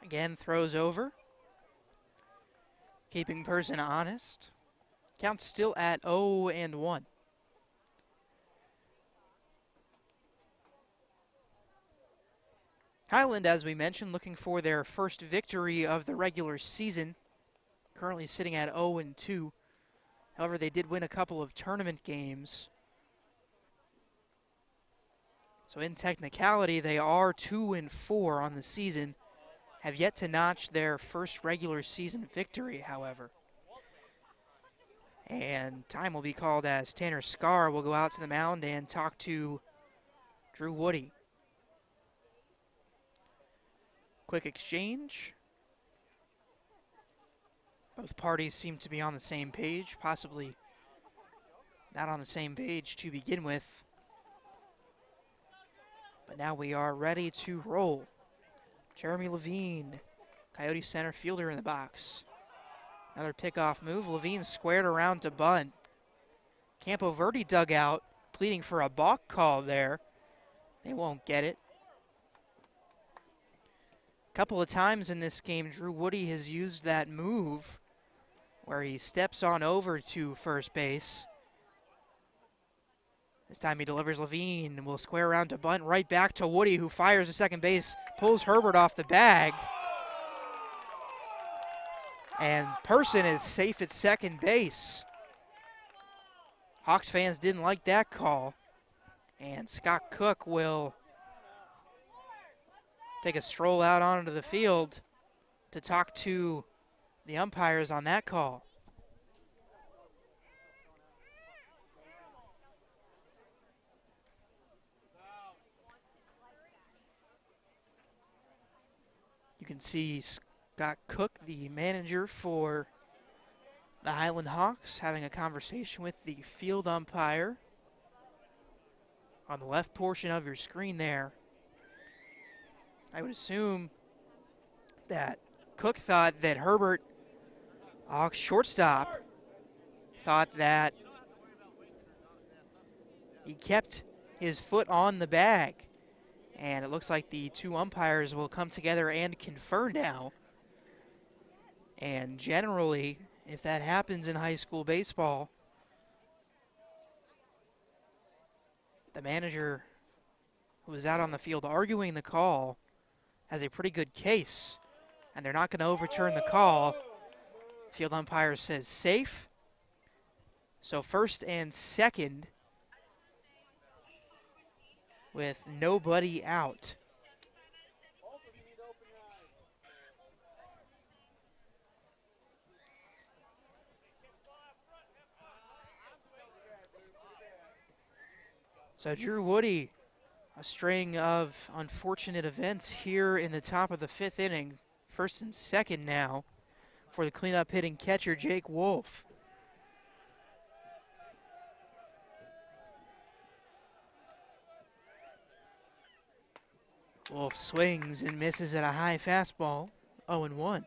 Again, throws over. Keeping Person honest. Count still at 0-1. Highland, as we mentioned, looking for their first victory of the regular season. Currently sitting at 0-2. However, they did win a couple of tournament games. So in technicality, they are 2-4 on the season. Have yet to notch their first regular season victory, however. And time will be called as Tanner Scarr will go out to the mound and talk to Drew Woody. Quick exchange. Both parties seem to be on the same page, possibly not on the same page to begin with. But now we are ready to roll. Jeremy Levine, Coyote center fielder in the box. Another pickoff move. Levine squared around to bunt. Campo Verde dugout, pleading for a balk call there. They won't get it. A couple of times in this game, Drew Woody has used that move where he steps on over to first base. This time he delivers. Levine will square around to bunt, right back to Woody, who fires to second base, pulls Herbert off the bag. And Person is safe at second base. Hawks fans didn't like that call. And Scott Cook will take a stroll out onto the field to talk to the umpires on that call. You can see Scott Cook, the manager for the Highland Hawks, having a conversation with the field umpire on the left portion of your screen there. I would assume that Cook thought that Herbert, Hawks shortstop, thought that he kept his foot on the bag. And it looks like the two umpires will come together and confer now. And generally, if that happens in high school baseball, the manager who was out on the field arguing the call has a pretty good case, and they're not going to overturn the call. Field umpire says safe. So first and second with nobody out. So Drew Woody, a string of unfortunate events here in the top of the 5th inning. First and second now for the cleanup hitting catcher, Jake Wolf. Wolf swings and misses at a high fastball, 0-1.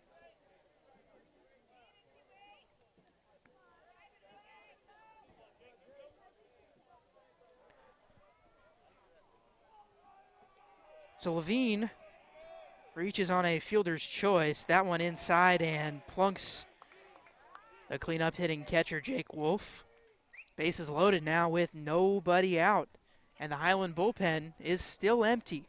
So Levine reaches on a fielder's choice. That one inside and plunks the cleanup hitting catcher, Jake Wolf. Bases loaded now with nobody out, and the Highland bullpen is still empty.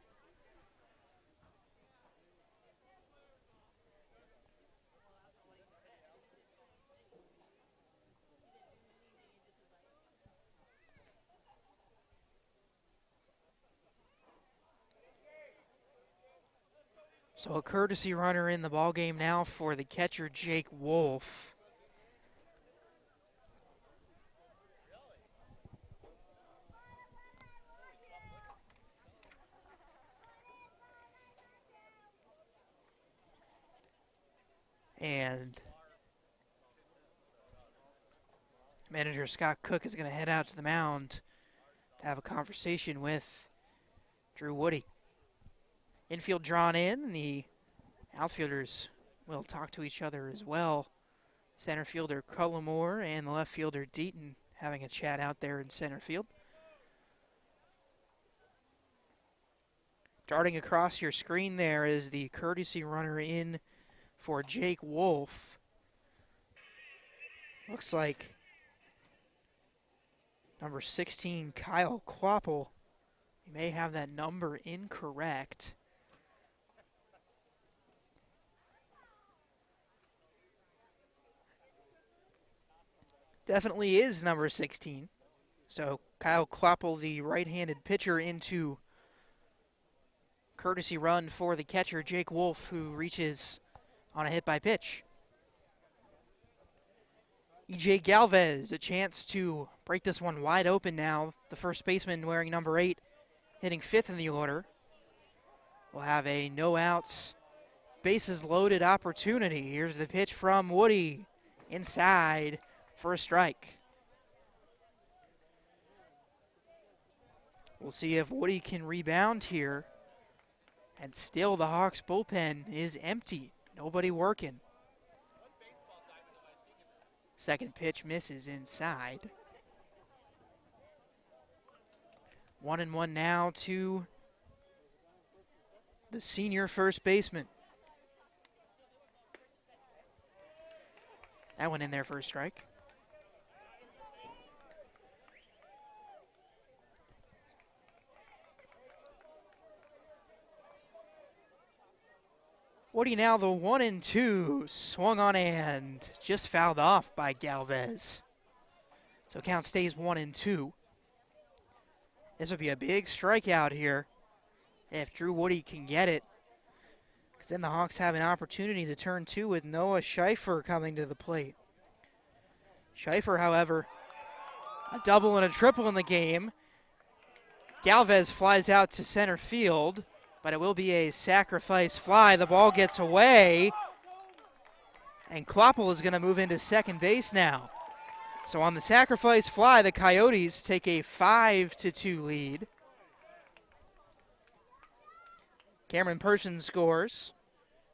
So a courtesy runner in the ballgame now for the catcher, Jake Wolf. And manager Scott Cook is going to head out to the mound to have a conversation with Drew Woody. Infield drawn in, the outfielders will talk to each other as well. Center fielder Cullimore and the left fielder Deaton having a chat out there in center field. Darting across your screen there is the courtesy runner in for Jake Wolf. Looks like number 16, Kyle Kloppel. You may have that number incorrect. Definitely is number 16. So Kyle Kloppel, the right-handed pitcher, into courtesy run for the catcher, Jake Wolf, who reaches on a hit by pitch. E.J. Galvez, a chance to break this one wide open now. The first baseman wearing number 8, hitting 5th in the order. We'll have a no-outs, bases-loaded opportunity. Here's the pitch from Woody, inside for a strike. We'll see if Woody can rebound here. And still the Hawks bullpen is empty. Nobody working. Second pitch misses inside. 1-1 now to the senior first baseman. That went in there for a strike. Woody now the 1-2, swung on and just fouled off by Galvez. So count stays 1-2. This would be a big strikeout here if Drew Woody can get it, because then the Hawks have an opportunity to turn 2 with Noah Schaefer coming to the plate. Schaefer, however, a double and a triple in the game. Galvez flies out to center field, but it will be a sacrifice fly. The ball gets away, and Kloppel is going to move into second base now. So on the sacrifice fly, the Coyotes take a 5-2 lead. Cameron Person scores.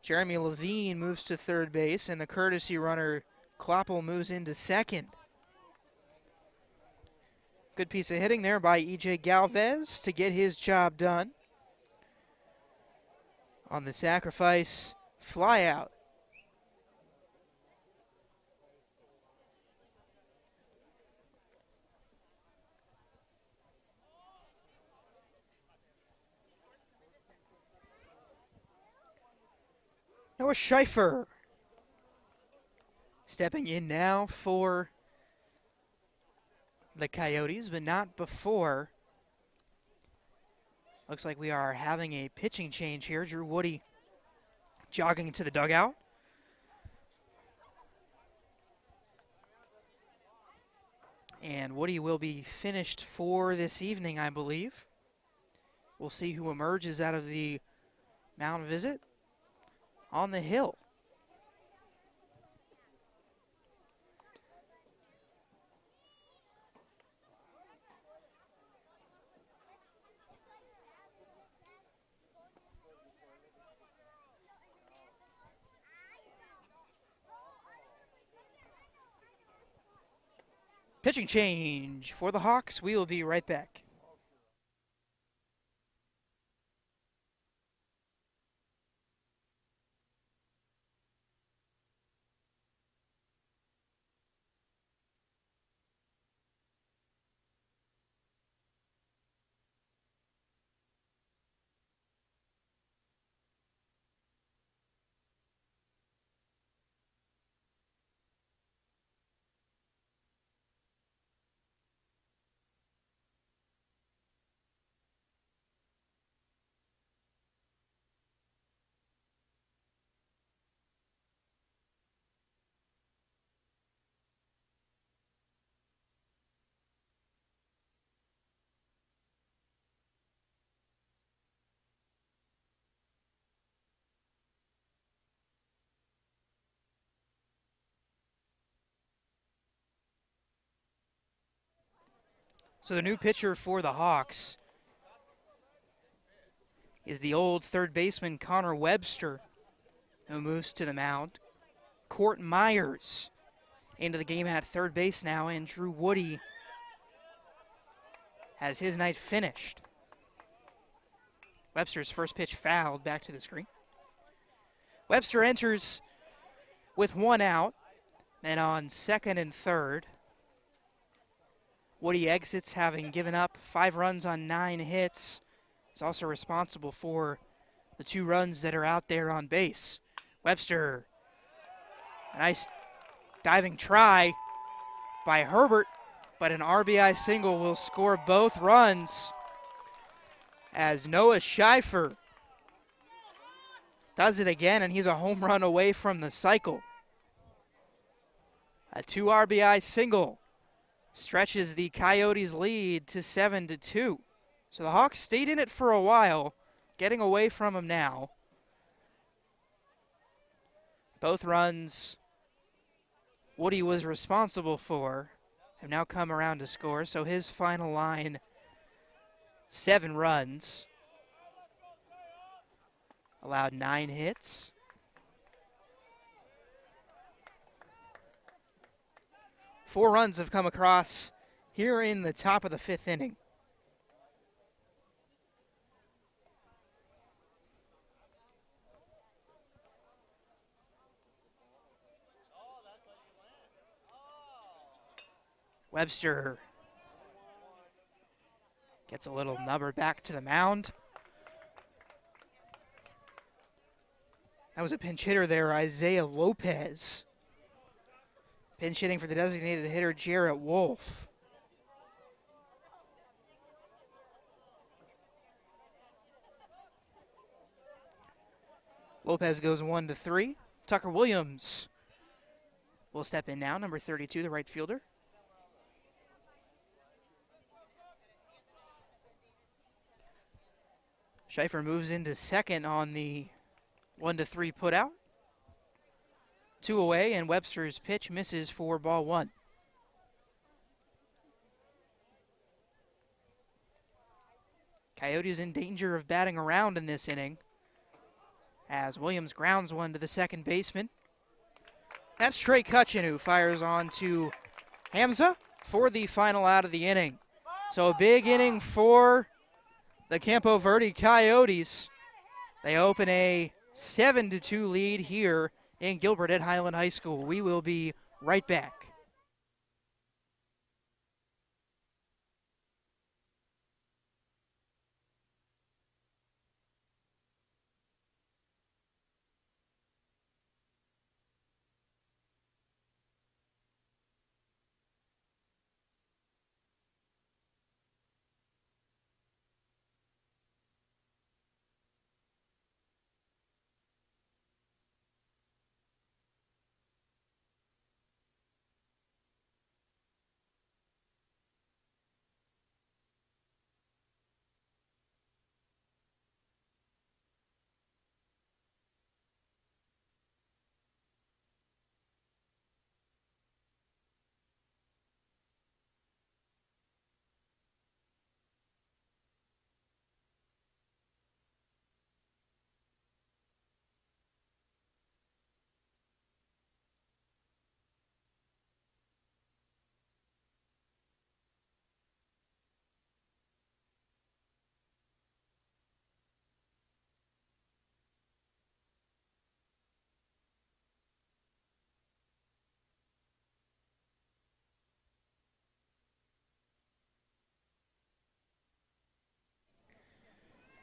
Jeremy Levine moves to third base, and the courtesy runner Kloppel moves into second. Good piece of hitting there by E.J. Galvez to get his job done on the sacrifice fly out. Noah Schaefer stepping in now for the Coyotes, but not before. Looks like we are having a pitching change here. Drew Woody jogging into the dugout. And Woody will be finished for this evening, I believe. We'll see who emerges out of the mound visit on the hill. Pitching change for the Hawks. We will be right back. So the new pitcher for the Hawks is the old third baseman Connor Webster, who moves to the mound. Court Myers into the game at third base now, and Drew Woody has his night finished. Webster's first pitch fouled back to the screen. Webster enters with one out, and on second and third, Woody exits having given up 5 runs on 9 hits. He's also responsible for the 2 runs that are out there on base. Webster, a nice diving try by Herbert, but an RBI single will score both runs as Noah Scheifer does it again, and he's a home run away from the cycle. A 2 RBI single stretches the Coyotes' lead to 7-2. So the Hawks stayed in it for a while, getting away from them now. Both runs Woody was responsible for have now come around to score, so his final line, 7 runs. Allowed 9 hits. Four runs have come across here in the top of the 5th inning. Webster gets a little nubber back to the mound. That was a pinch hitter there, Isaiah Lopez. Pinch hitting for the designated hitter, Jarrett Wolf. Lopez goes 1-3. Tucker Williams will step in now, number 32, the right fielder. Scheifer moves into second on the 1-3 putout. 2 away, and Webster's pitch misses for ball 1. Coyotes in danger of batting around in this inning as Williams grounds one to the second baseman. That's Trey Cutchin who fires on to Hamza for the final out of the inning. So a big inning for the Campo Verde Coyotes. They open a 7-2 lead here in Gilbert at Highland High School. We will be right back.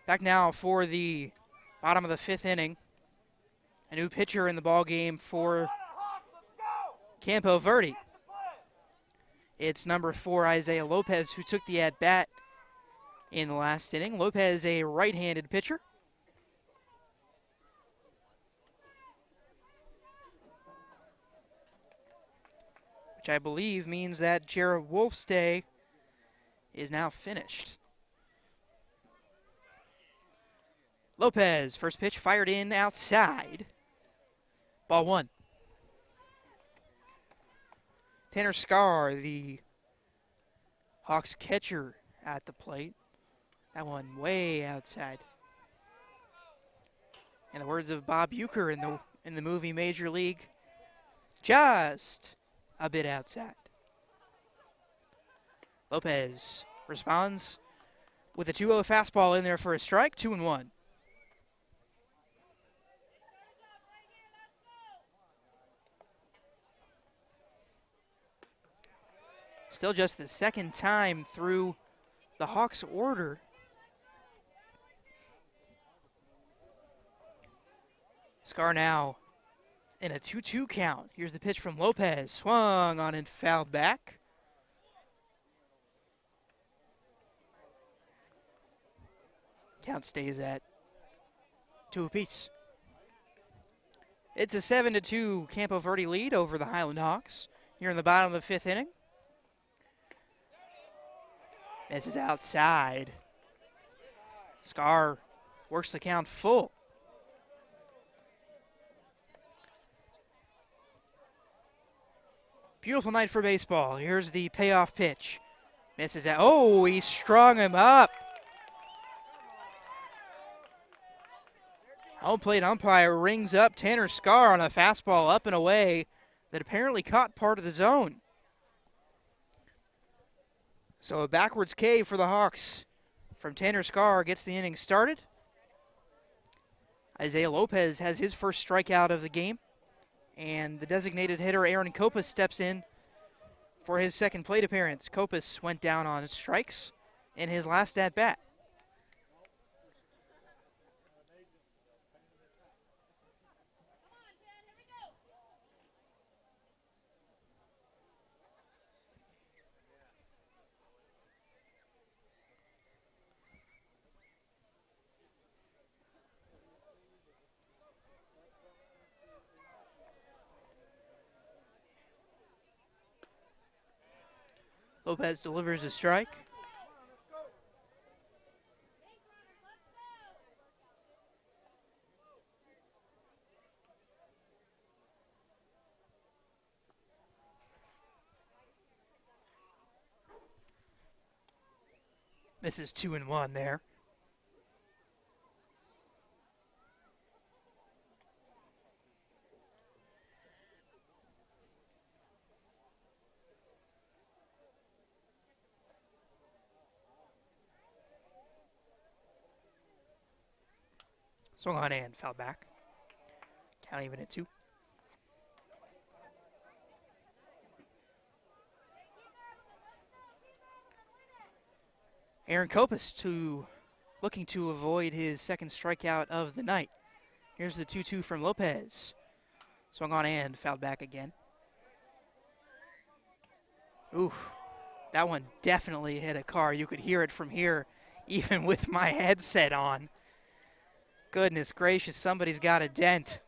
Back now for the bottom of the 5th inning. A new pitcher in the ball game for Campo Verde. It's number 4, Isaiah Lopez, who took the at-bat in the last inning. Lopez, a right-handed pitcher. Which I believe means that Jarrett Wolf's day is now finished. Lopez, first pitch fired in outside. Ball 1. Tanner Scarr, the Hawks catcher at the plate. That one way outside. In the words of Bob Uecker in the movie Major League, just a bit outside. Lopez responds with a 2-0 fastball in there for a strike, 2-1. Still just the second time through the Hawks order Scar now in a 2-2 count. Here's the pitch from Lopez. Swung on and fouled back. Count stays at 2 apiece. It's a 7-2 Campo Verde lead over the Highland Hawks here in the bottom of the 5th inning. Misses outside. Scar works the count full. Beautiful night for baseball. Here's the payoff pitch. Misses out. Oh, he strung him up. Home plate umpire rings up Tanner Scar on a fastball up and away that apparently caught part of the zone. So a backwards K for the Hawks from Tanner Scar gets the inning started. Isaiah Lopez has his first strikeout of the game. And the designated hitter, Aaron Kopus, steps in for his second plate appearance. Kopus went down on strikes in his last at-bat. Lopez delivers a strike. This is 2-1 there. Swung on and fouled back. Count even at 2. Aaron Kopus looking to avoid his second strikeout of the night. Here's the 2-2 from Lopez. Swung on and fouled back again. Oof, that one definitely hit a car. You could hear it from here, even with my headset on. Goodness gracious, somebody's got a dent.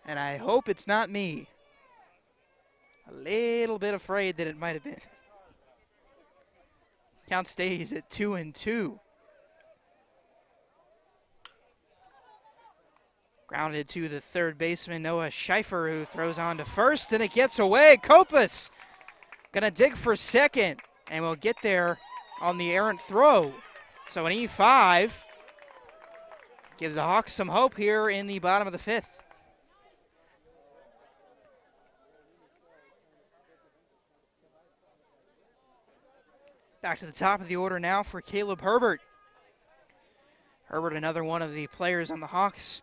And I hope it's not me. A little bit afraid that it might have been. Count stays at 2-2. Grounded to the third baseman, Noah Scheifer, who throws on to first, and it gets away. Kopus gonna dig for second, and we'll get there on the errant throw. So an E5 gives the Hawks some hope here in the bottom of the 5th. Back to the top of the order now for Caleb Herbert. Herbert, another one of the players on the Hawks.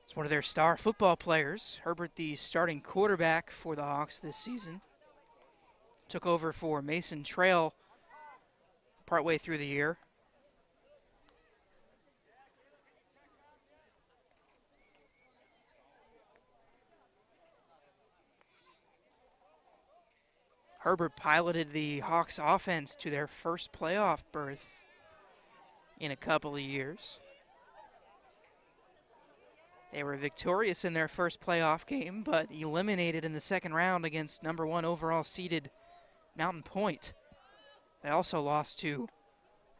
It's one of their star football players. Herbert, the starting quarterback for the Hawks this season. Took over for Mason Trail partway through the year. Herbert piloted the Hawks offense to their first playoff berth in a couple of years. They were victorious in their first playoff game, but eliminated in the second round against number 1 overall seeded Mountain Point. They also lost to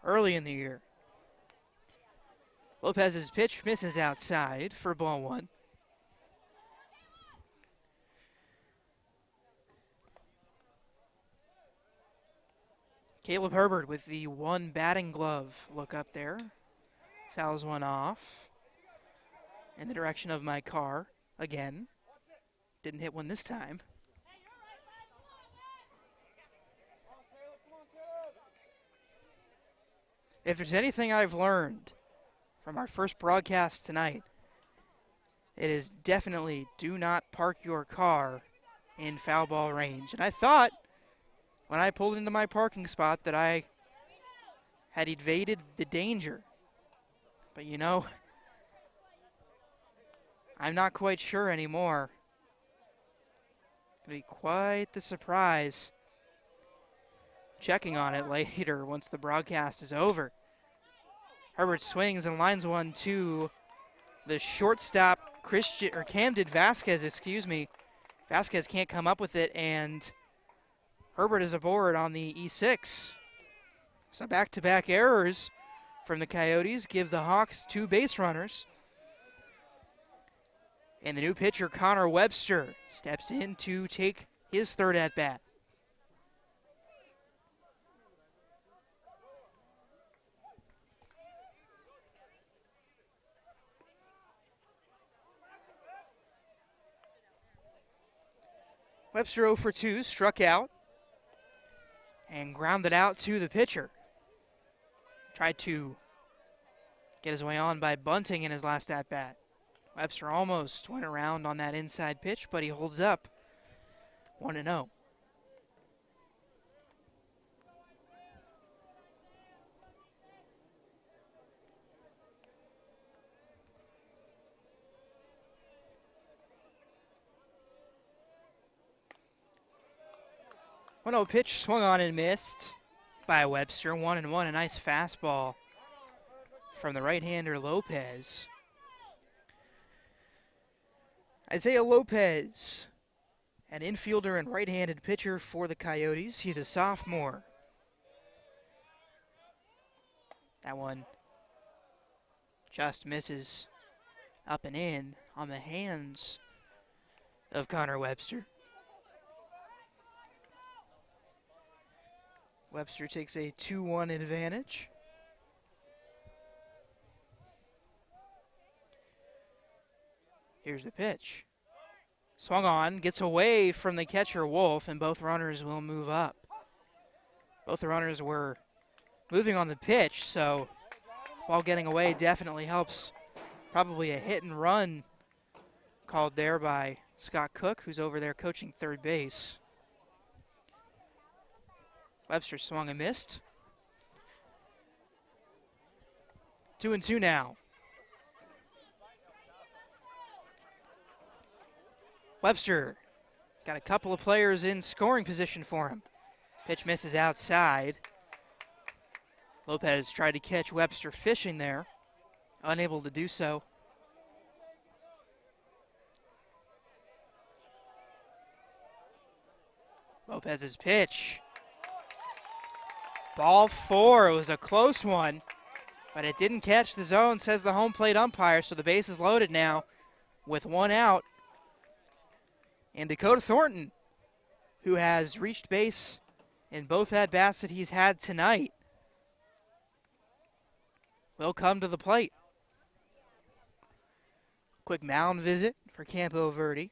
early in the year. Lopez's pitch misses outside for ball 1. Caleb Herbert with the one batting glove look up there. Fouls one off in the direction of my car again. Didn't hit one this time. If there's anything I've learned from our first broadcast tonight, it is definitely do not park your car in foul ball range. And I thought when I pulled into my parking spot that I had evaded the danger. But you know, I'm not quite sure anymore. It'll be quite the surprise checking on it later once the broadcast is over. Herbert swings and lines one to the shortstop, Camden Vasquez, excuse me. Vasquez can't come up with it, and Herbert is aboard on the E6. So back-to-back errors from the Coyotes give the Hawks 2 base runners. And the new pitcher, Connor Webster, steps in to take his third at-bat. Webster 0 for 2, struck out and grounded out to the pitcher. Tried to get his way on by bunting in his last at-bat. Webster almost went around on that inside pitch, but he holds up 1-0. One-0 pitch swung on and missed by Webster. 1-1, a nice fastball from the right-hander Lopez. Isaiah Lopez, an infielder and right-handed pitcher for the Coyotes. He's a sophomore. That one just misses up and in on the hands of Connor Webster. Webster takes a 2-1 advantage. Here's the pitch. Swung on, gets away from the catcher Wolf, and both runners will move up. Both the runners were moving on the pitch, so ball getting away definitely helps. Probably a hit and run called there by Scott Cook, who's over there coaching third base. Webster swung and missed. 2-2 now. Webster got a couple of players in scoring position for him. Pitch misses outside. Lopez tried to catch Webster fishing there, unable to do so. Lopez's pitch. Ball 4. It was a close one, but it didn't catch the zone, says the home plate umpire, so the base is loaded now with one out. And Dakota Thornton, who has reached base in both at-bats that he's had tonight, will come to the plate. Quick mound visit for Campo Verde.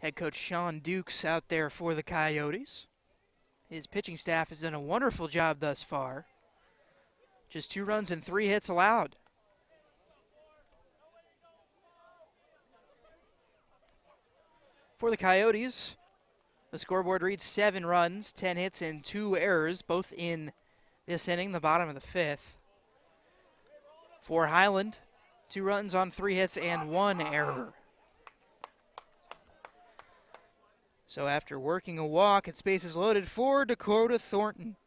Head coach Sean Dukes out there for the Coyotes. His pitching staff has done a wonderful job thus far. Just 2 runs and 3 hits allowed. For the Coyotes, the scoreboard reads 7 runs, 10 hits, and 2 errors, both in this inning, the bottom of the 5th. For Highland, 2 runs on 3 hits and 1 error. So after working a walk, its base is loaded for Dakota Thornton.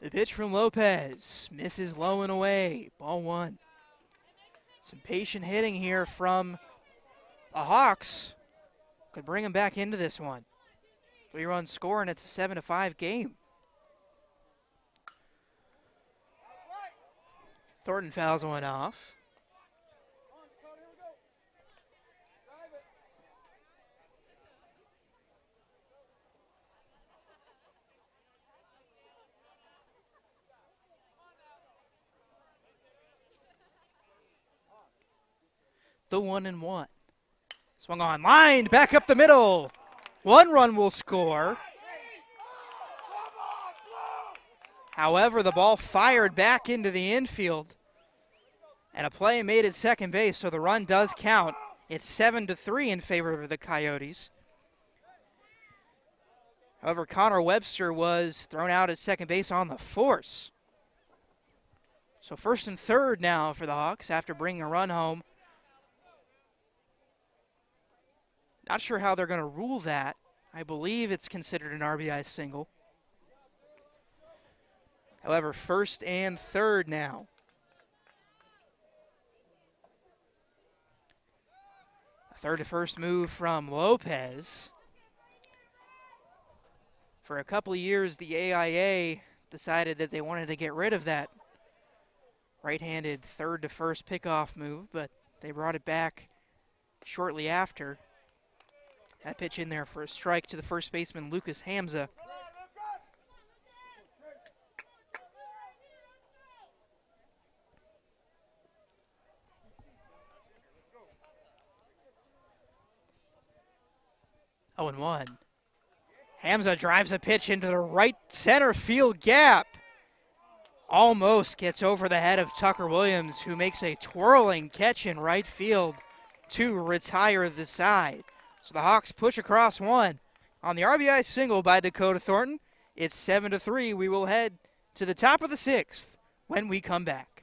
The pitch from Lopez misses low and away. Ball 1. Some patient hitting here from the Hawks. Could bring him back into this one. 3-run score, and it's a 7-5 game. Thornton fouls one off. the 1-1. Swung on, lined, back up the middle. 1 run will score. However, the ball fired back into the infield. And a play made at second base, so the run does count. It's 7-3 in favor of the Coyotes. However, Connor Webster was thrown out at second base on the force. So first and third now for the Hawks after bringing a run home. Not sure how they're going to rule that. I believe it's considered an RBI single. However, first and third now. A third to first move from Lopez. For a couple of years, the AIA decided that they wanted to get rid of that right-handed third to first pickoff move, but they brought it back shortly after. That pitch in there for a strike to the first baseman, Lucas Hamza. Oh, and 1. Hamza drives a pitch into the right center field gap. Almost gets over the head of Tucker Williams, who makes a twirling catch in right field to retire the side. So the Hawks push across 1 on the RBI single by Dakota Thornton. It's 7-3. We will head to the top of the 6th when we come back.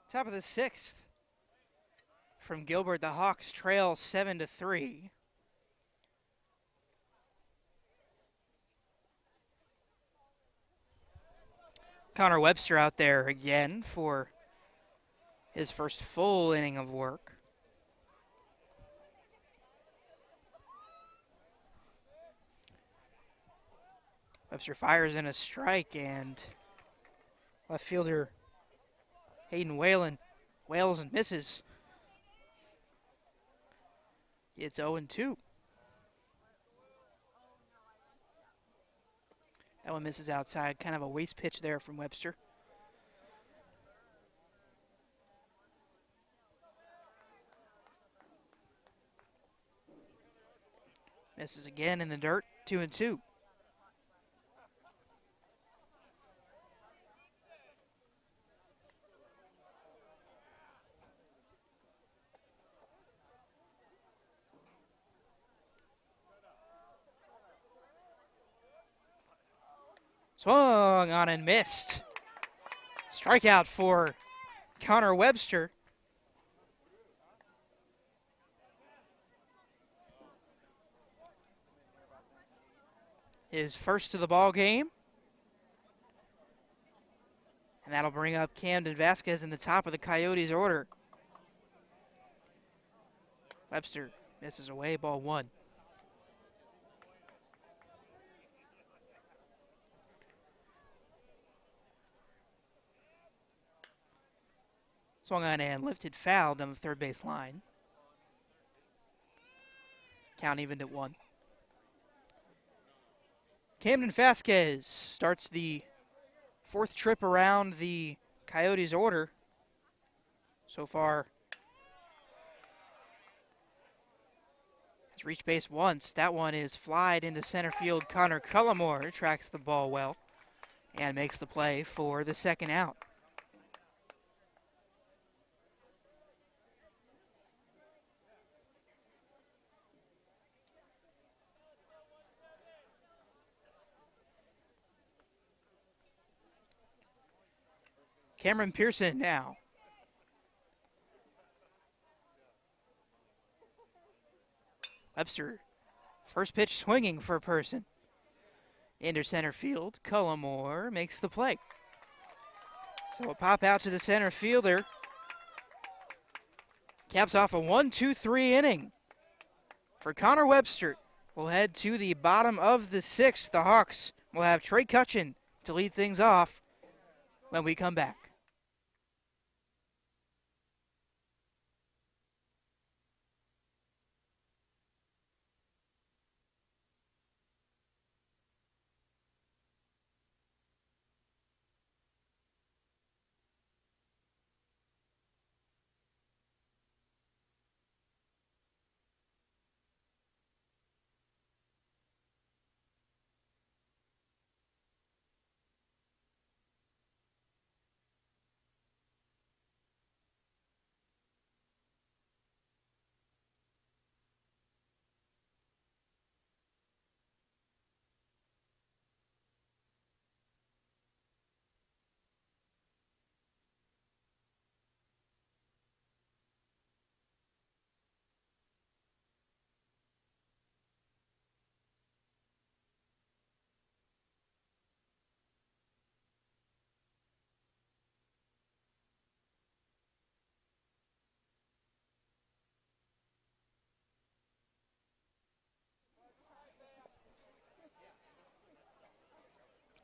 Top of the 6th. From Gilbert, the Hawks trail 7-3. Connor Webster out there again for his first full inning of work. Webster fires in a strike, and left fielder Hayden Whalen wails and misses. It's 0-2. That one misses outside. Kind of a waste pitch there from Webster. Misses again in the dirt. 2-2. Swung on and missed. Strikeout for Connor Webster. His first of the ball game. And that'll bring up Camden Vasquez in the top of the Coyotes order. Webster misses away, ball 1. Swung on and lifted foul down the third base line. Count evened at 1. Camden Vasquez starts the fourth trip around the Coyotes order. So far, has reached base once. That one is flied into center field. Connor Cullimore tracks the ball well and makes the play for the second out. Cameron Pearson now. Webster, first pitch swinging for Pearson. Into center field, Cullimore makes the play. So a pop out to the center fielder. Caps off a 1-2-3 inning for Connor Webster. We'll head to the bottom of the sixth. The Hawks will have Trey Cutchin to lead things off when we come back.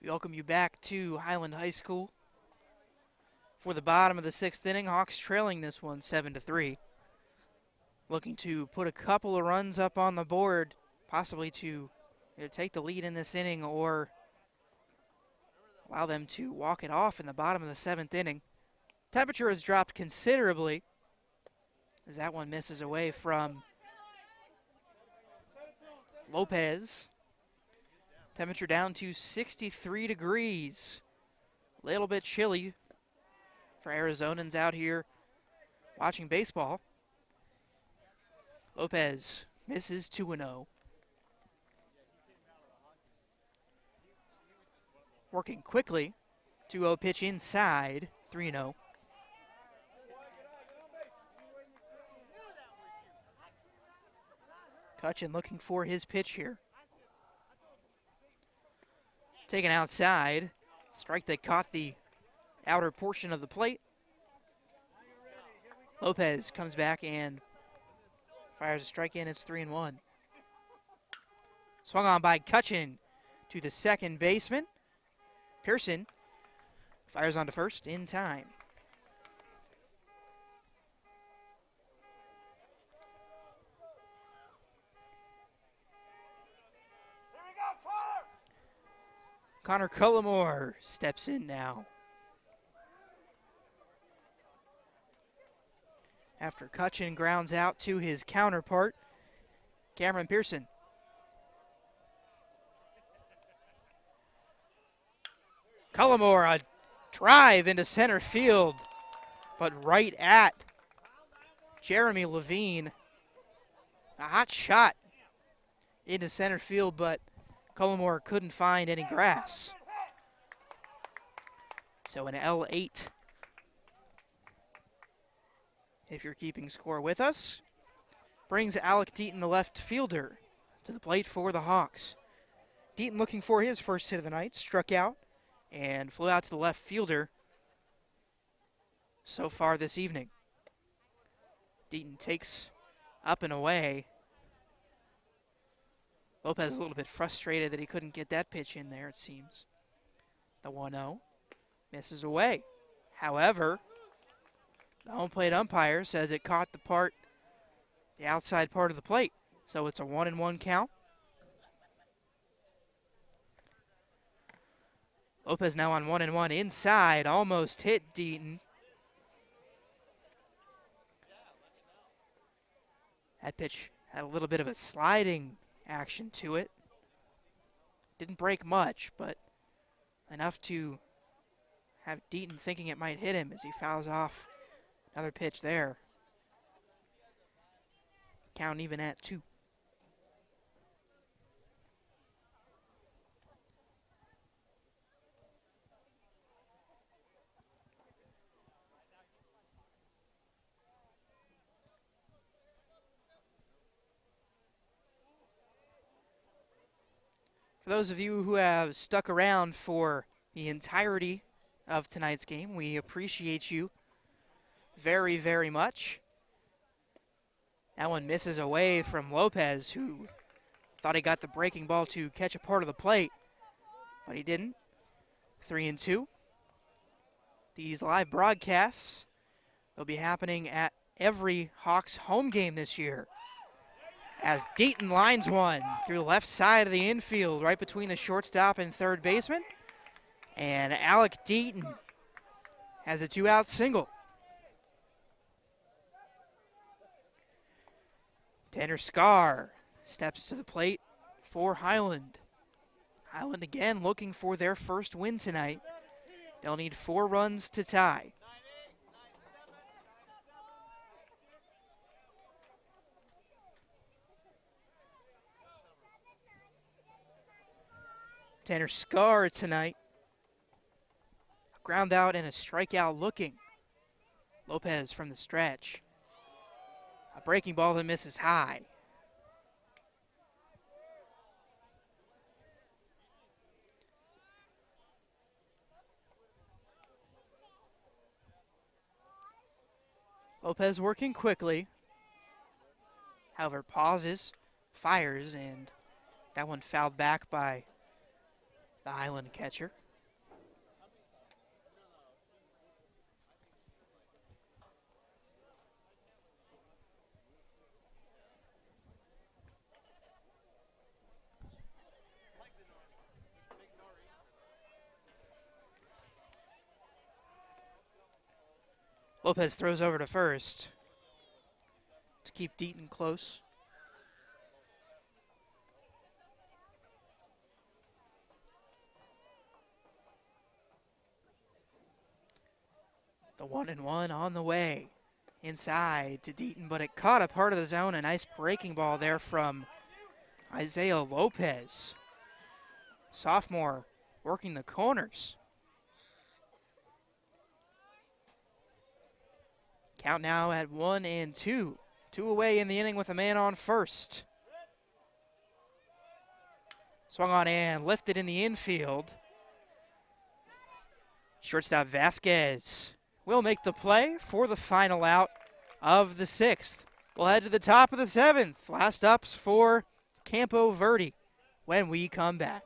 We welcome you back to Highland High School for the bottom of the sixth inning. Hawks trailing this one 7-3. Looking to put a couple of runs up on the board, possibly to either take the lead in this inning or allow them to walk it off in the bottom of the seventh inning. Temperature has dropped considerably as that one misses away from Lopez. Temperature down to 63 degrees. A little bit chilly for Arizonans out here watching baseball. Lopez misses 2-0. Working quickly. 2-0 pitch inside. 3-0. Cutchin looking for his pitch here. Taken outside. Strike that caught the outer portion of the plate. Lopez comes back and fires a strike in. It's 3-1. Swung on by Cutchin to the second baseman. Pearson fires on to first in time. Connor Cullimore steps in now. After Cutchin grounds out to his counterpart, Cameron Pearson. Cullimore, a drive into center field, but right at Jeremy Levine. A hot shot into center field, but Cullimore couldn't find any grass. So an L8. If you're keeping score with us, brings Alec Deaton, the left fielder, to the plate for the Hawks. Deaton looking for his first hit of the night, struck out and flew out to the left fielder so far this evening. Deaton takes up and away. Lopez a little bit frustrated that he couldn't get that pitch in there, it seems. The 1-0 misses away. However, the home plate umpire says it caught the outside part of the plate. So it's a 1-1 count. Lopez now on 1-1 inside, almost hit Deaton. That pitch had a little bit of a sliding action to it. Didn't break much, but enough to have Deaton thinking it might hit him as he fouls off another pitch there. Count even at 2. For those of you who have stuck around for the entirety of tonight's game, we appreciate you very, very much. That one misses away from Lopez, who thought he got the breaking ball to catch a part of the plate, but he didn't. 3-2. These live broadcasts will be happening at every Hawks home game this year, as Deaton lines one through the left side of the infield, right between the shortstop and third baseman. And Alec Deaton has a 2-out single. Tanner Scarr steps to the plate for Highland. Highland again looking for their first win tonight. They'll need 4 runs to tie. Tanner Scarr tonight. A ground out and a strikeout looking. Lopez from the stretch. A breaking ball that misses high. Lopez working quickly. However, pauses, fires, and that one fouled back by the Highland catcher. Lopez throws over to first to keep Deaton close. The 1-1 on the way. Inside to Deaton, but it caught a part of the zone. A nice breaking ball there from Isaiah Lopez. Sophomore working the corners. Count now at 1-2. 2 away in the inning with a man on first. Swung on and lifted in the infield. Shortstop Vasquez will make the play for the final out of the 6th. We'll head to the top of the 7th. Last ups for Campo Verde when we come back.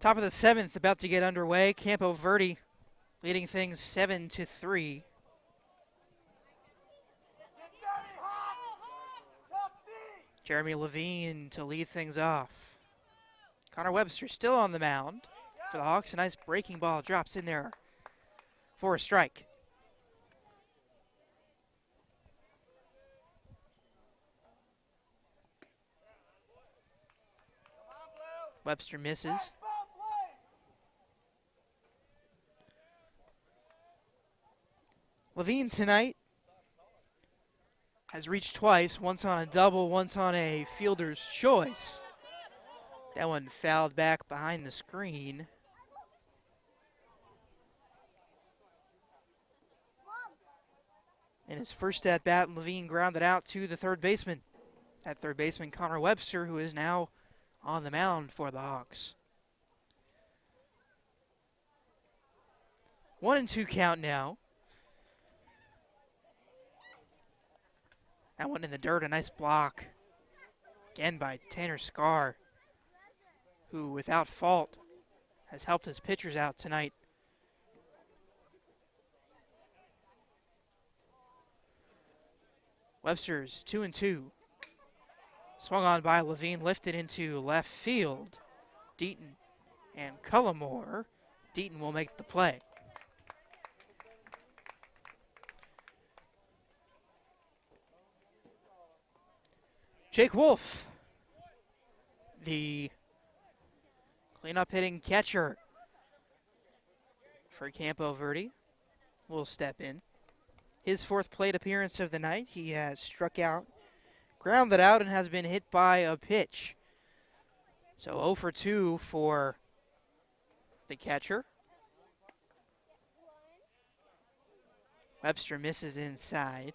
Top of the 7th about to get underway. Campo Verde leading things 7-3. Jeremy Levine to lead things off. Connor Webster still on the mound for the Hawks. A nice breaking ball drops in there for a strike. Webster misses. Levine tonight has reached twice, once on a double, once on a fielder's choice. That one fouled back behind the screen. In his first at-bat, Levine grounded out to the third baseman. At third baseman, Connor Webster, who is now on the mound for the Hawks. 1-2 count now. That one in the dirt, a nice block. Again by Tanner Scarr, who without fault has helped his pitchers out tonight. Webster's 2-2. Swung on by Levine, lifted into left field. Deaton and Cullimore. Deaton will make the play. Jake Wolf, the cleanup hitting catcher for Campo Verde, will step in. His fourth plate appearance of the night. He has struck out, grounded out, and has been hit by a pitch. So 0 for 2 for the catcher. Webster misses inside.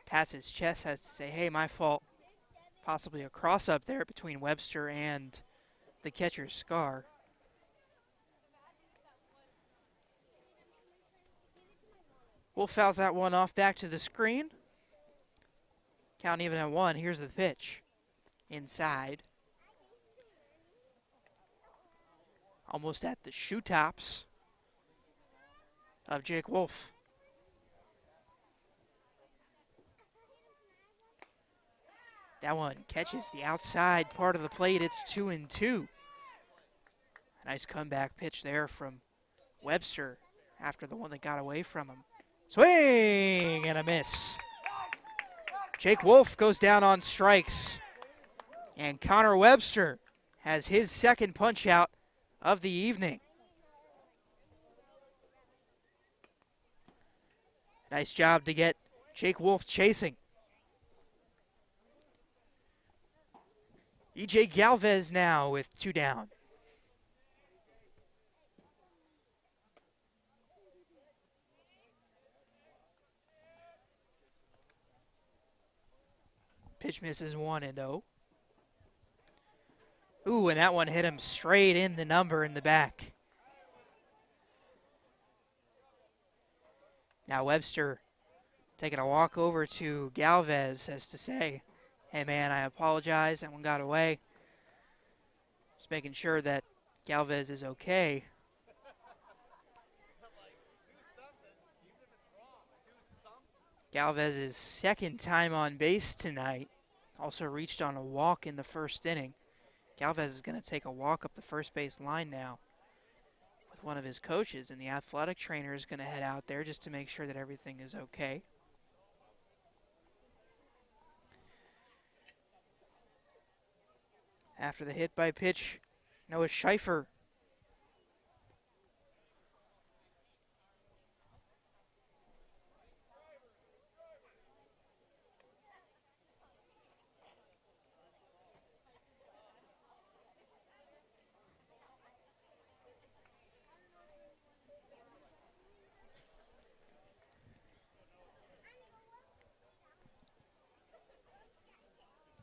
Pats his chest, has to say, hey, my fault. Possibly a cross-up there between Webster and the catcher's Scarr. Wolf fouls that one off back to the screen. Count even at 1. Here's the pitch. Inside. Almost at the shoe tops of Jake Wolf. That one catches the outside part of the plate. It's 2-2. Nice comeback pitch there from Webster after the one that got away from him. Swing and a miss. Jake Wolf goes down on strikes. And Connor Webster has his second punch out of the evening. Nice job to get Jake Wolf chasing. E.J. Galvez now with 2 down. Pitch misses 1-0. Ooh, and that one hit him straight in the number in the back. Now Webster taking a walk over to Galvez as to say, hey man, I apologize, that one got away. Just making sure that Galvez is okay. Galvez's second time on base tonight. Also reached on a walk in the first inning. Galvez is going to take a walk up the first base line now with one of his coaches, and the athletic trainer is going to head out there just to make sure that everything is okay. After the hit by pitch, Noah Scheifer.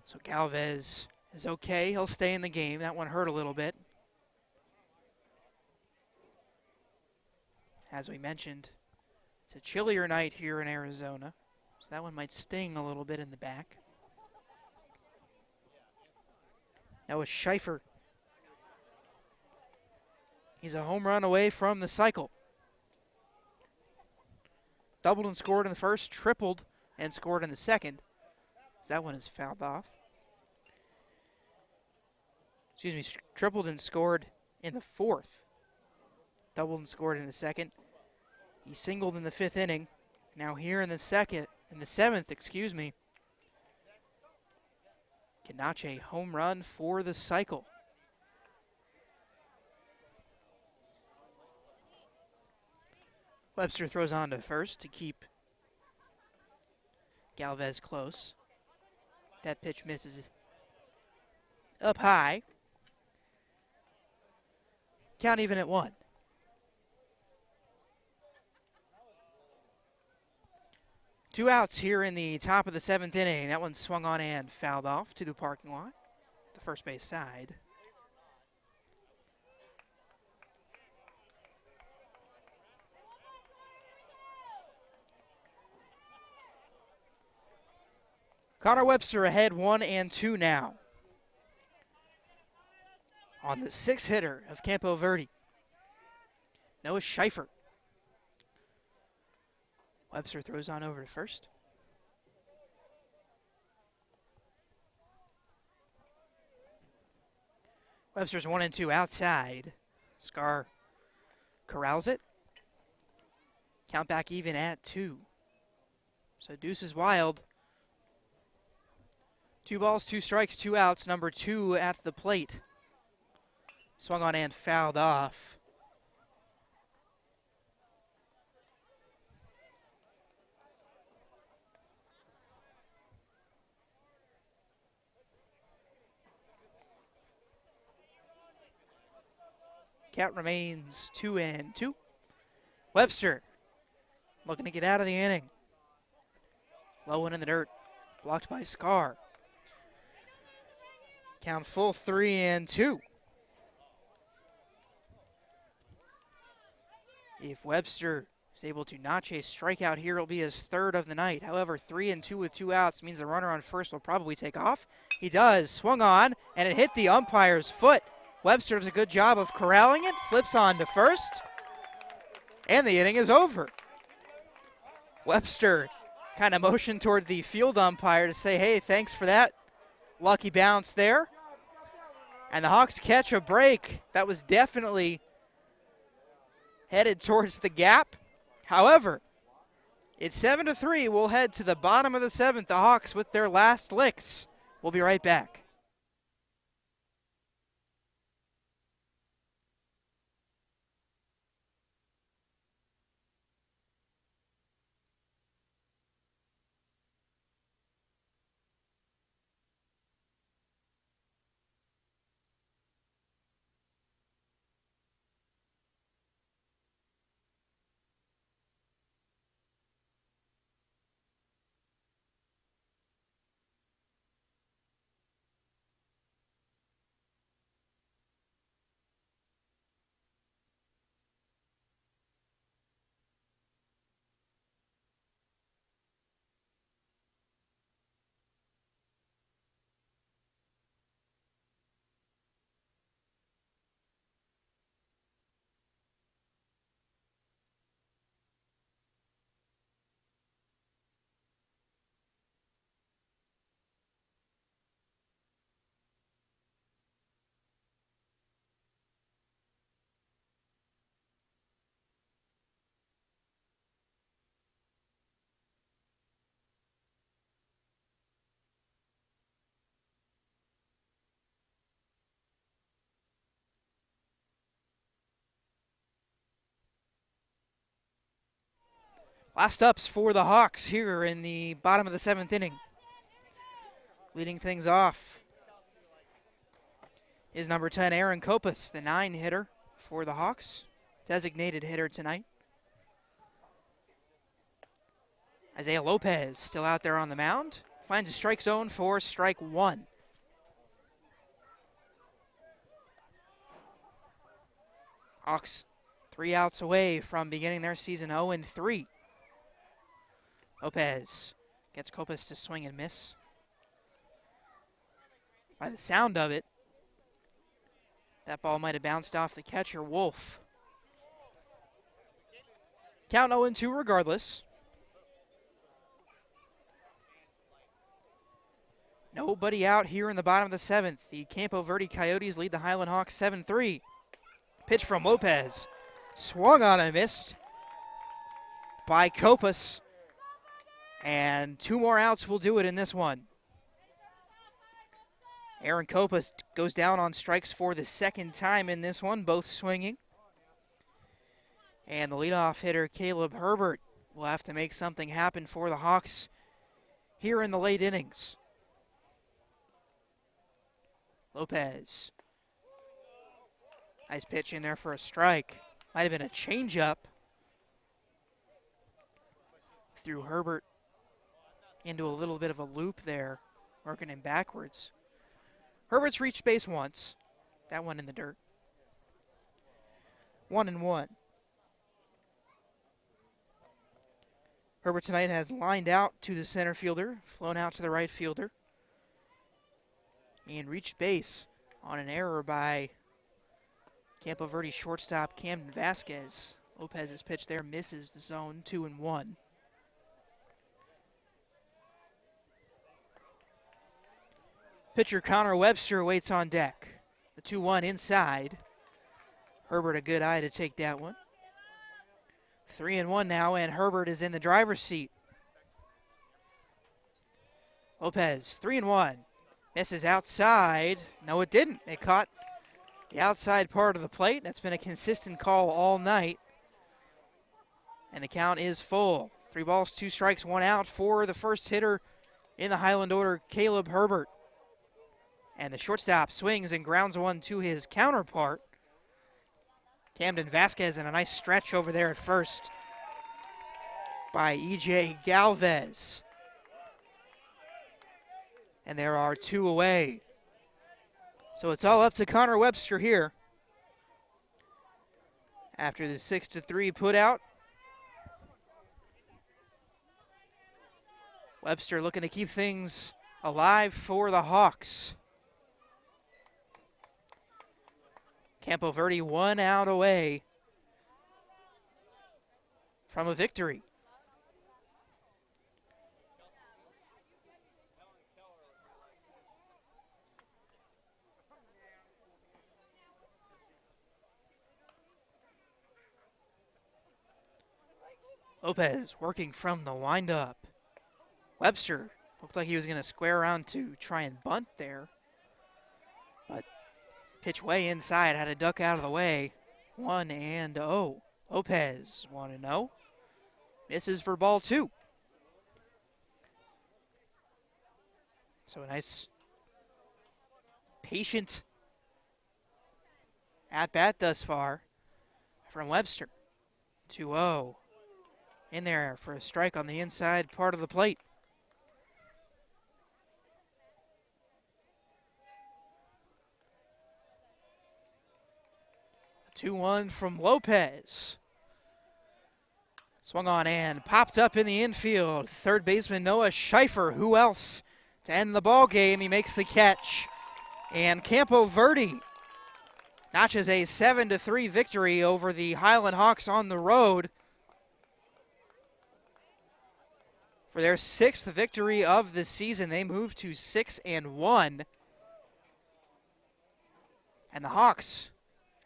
So Galvez is okay. He'll stay in the game. That one hurt a little bit. As we mentioned, it's a chillier night here in Arizona, so that one might sting a little bit in the back. That was Scheifer. He's a home run away from the cycle. Doubled and scored in the first, tripled and scored in the second. That one is fouled off. Excuse me, tripled and scored in the fourth. Doubled and scored in the second. He singled in the fifth inning. Now here in the seventh, Canache home run for the cycle. Webster throws on to first to keep Galvez close. That pitch misses up high. Count even at 1. Two outs here in the top of the seventh inning. That one swung on and fouled off to the parking lot, the first base side. Connor Webster ahead 1-2 now. On the 6th hitter of Campo Verde, Noah Scheifer. Webster throws on over to first. Webster's 1-2 outside. Scar corrals it. Count back even at 2. So deuce is wild. 2 balls, 2 strikes, 2 outs. Number 2 at the plate. Swung on and fouled off. Count remains 2-2. Webster looking to get out of the inning. Low one in the dirt. Blocked by Scar. Count full 3-2. If Webster is able to notch a strikeout here, it'll be his 3rd of the night. However, 3-2 with 2 outs means the runner on first will probably take off. He does. Swung on, and it hit the umpire's foot. Webster does a good job of corralling it, flips on to first, and the inning is over. Webster kind of motioned toward the field umpire to say, hey, thanks for that lucky bounce there. And the Hawks catch a break. That was definitely headed towards the gap. However, it's 7-3. We'll head to the bottom of the 7th. The Hawks with their last licks. We'll be right back. Last ups for the Hawks here in the bottom of the 7th inning. Leading things off is number 10, Aaron Copas, the 9 hitter for the Hawks. Designated hitter tonight. Isaiah Lopez still out there on the mound. Finds a strike zone for strike 1. Hawks 3 outs away from beginning their season 0-3. Lopez gets Copas to swing and miss. By the sound of it, That ball might have bounced off the catcher, Wolf. Count 0-2 regardless. Nobody out here in the bottom of the 7th. The Campo Verde Coyotes lead the Highland Hawks 7-3. Pitch from Lopez. Swung on and missed by Copas. And 2 more outs will do it in this one. Aaron Copas goes down on strikes for the 2nd time in this one, both swinging. And the leadoff hitter, Caleb Herbert, will have to make something happen for the Hawks here in the late innings. Lopez. Nice pitch in there for a strike. Might have been a changeup. Threw Herbert into a little bit of a loop there, working him backwards. Herbert's reached base once. That one in the dirt. 1-1. Herbert tonight has lined out to the center fielder, flown out to the right fielder, and reached base on an error by Campo Verde shortstop Camden Vasquez. Lopez's pitch there misses the zone, 2-1. Pitcher Connor Webster waits on deck. The 2-1 inside. Herbert a good eye to take that one. 3-1 now, and Herbert is in the driver's seat. Lopez, 3-1. Misses outside. No, it didn't. It caught the outside part of the plate. That's been a consistent call all night. And the count is full. 3 balls, 2 strikes, 1 out for the first hitter in the Highland order, Caleb Herbert. And the shortstop swings and grounds one to his counterpart, Camden Vasquez, in a nice stretch over there at first by E.J. Galvez. And there are 2 away. So it's all up to Connor Webster here. After the 6-3 put out, Webster looking to keep things alive for the Hawks. Campo Verde 1 out away from a victory. Lopez working from the windup. Webster looked like he was going to square around to try and bunt there, but pitch way inside, had to duck out of the way. 1-0. Lopez 1-0. Misses for ball 2. So a nice, patient at-bat thus far from Webster. 2-0. In there for a strike on the inside part of the plate. 2-1 from Lopez. Swung on and popped up in the infield. Third baseman Noah Scheifer, who else to end the ball game? He makes the catch. And Campo Verde notches a 7-3 victory over the Highland Hawks on the road for their 6th victory of the season. They move to 6-1. And the Hawks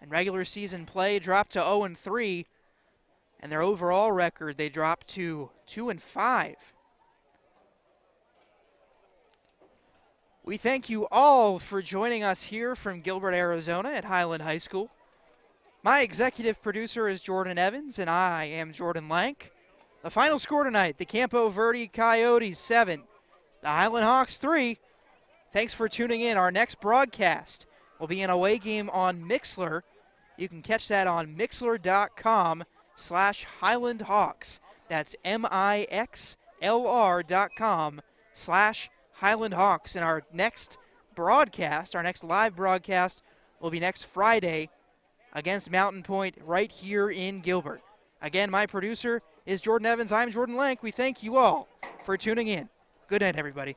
in regular season play dropped to 0-3. And their overall record, they dropped to 2-5. We thank you all for joining us here from Gilbert, Arizona at Highland High School. My executive producer is Jordan Evans, and I am Jordan Lank. The final score tonight, the Campo Verde Coyotes 7, the Highland Hawks 3. Thanks for tuning in. Our next broadcast will be an away game on Mixlr. You can catch that on mixlr.com/Highland Hawks. That's mixlr.com/Highland Hawks. And our next broadcast, our next live broadcast, will be next Friday against Mountain Point right here in Gilbert. Again, my producer is Jordan Evans. I'm Jordan Lank. We thank you all for tuning in. Good night, everybody.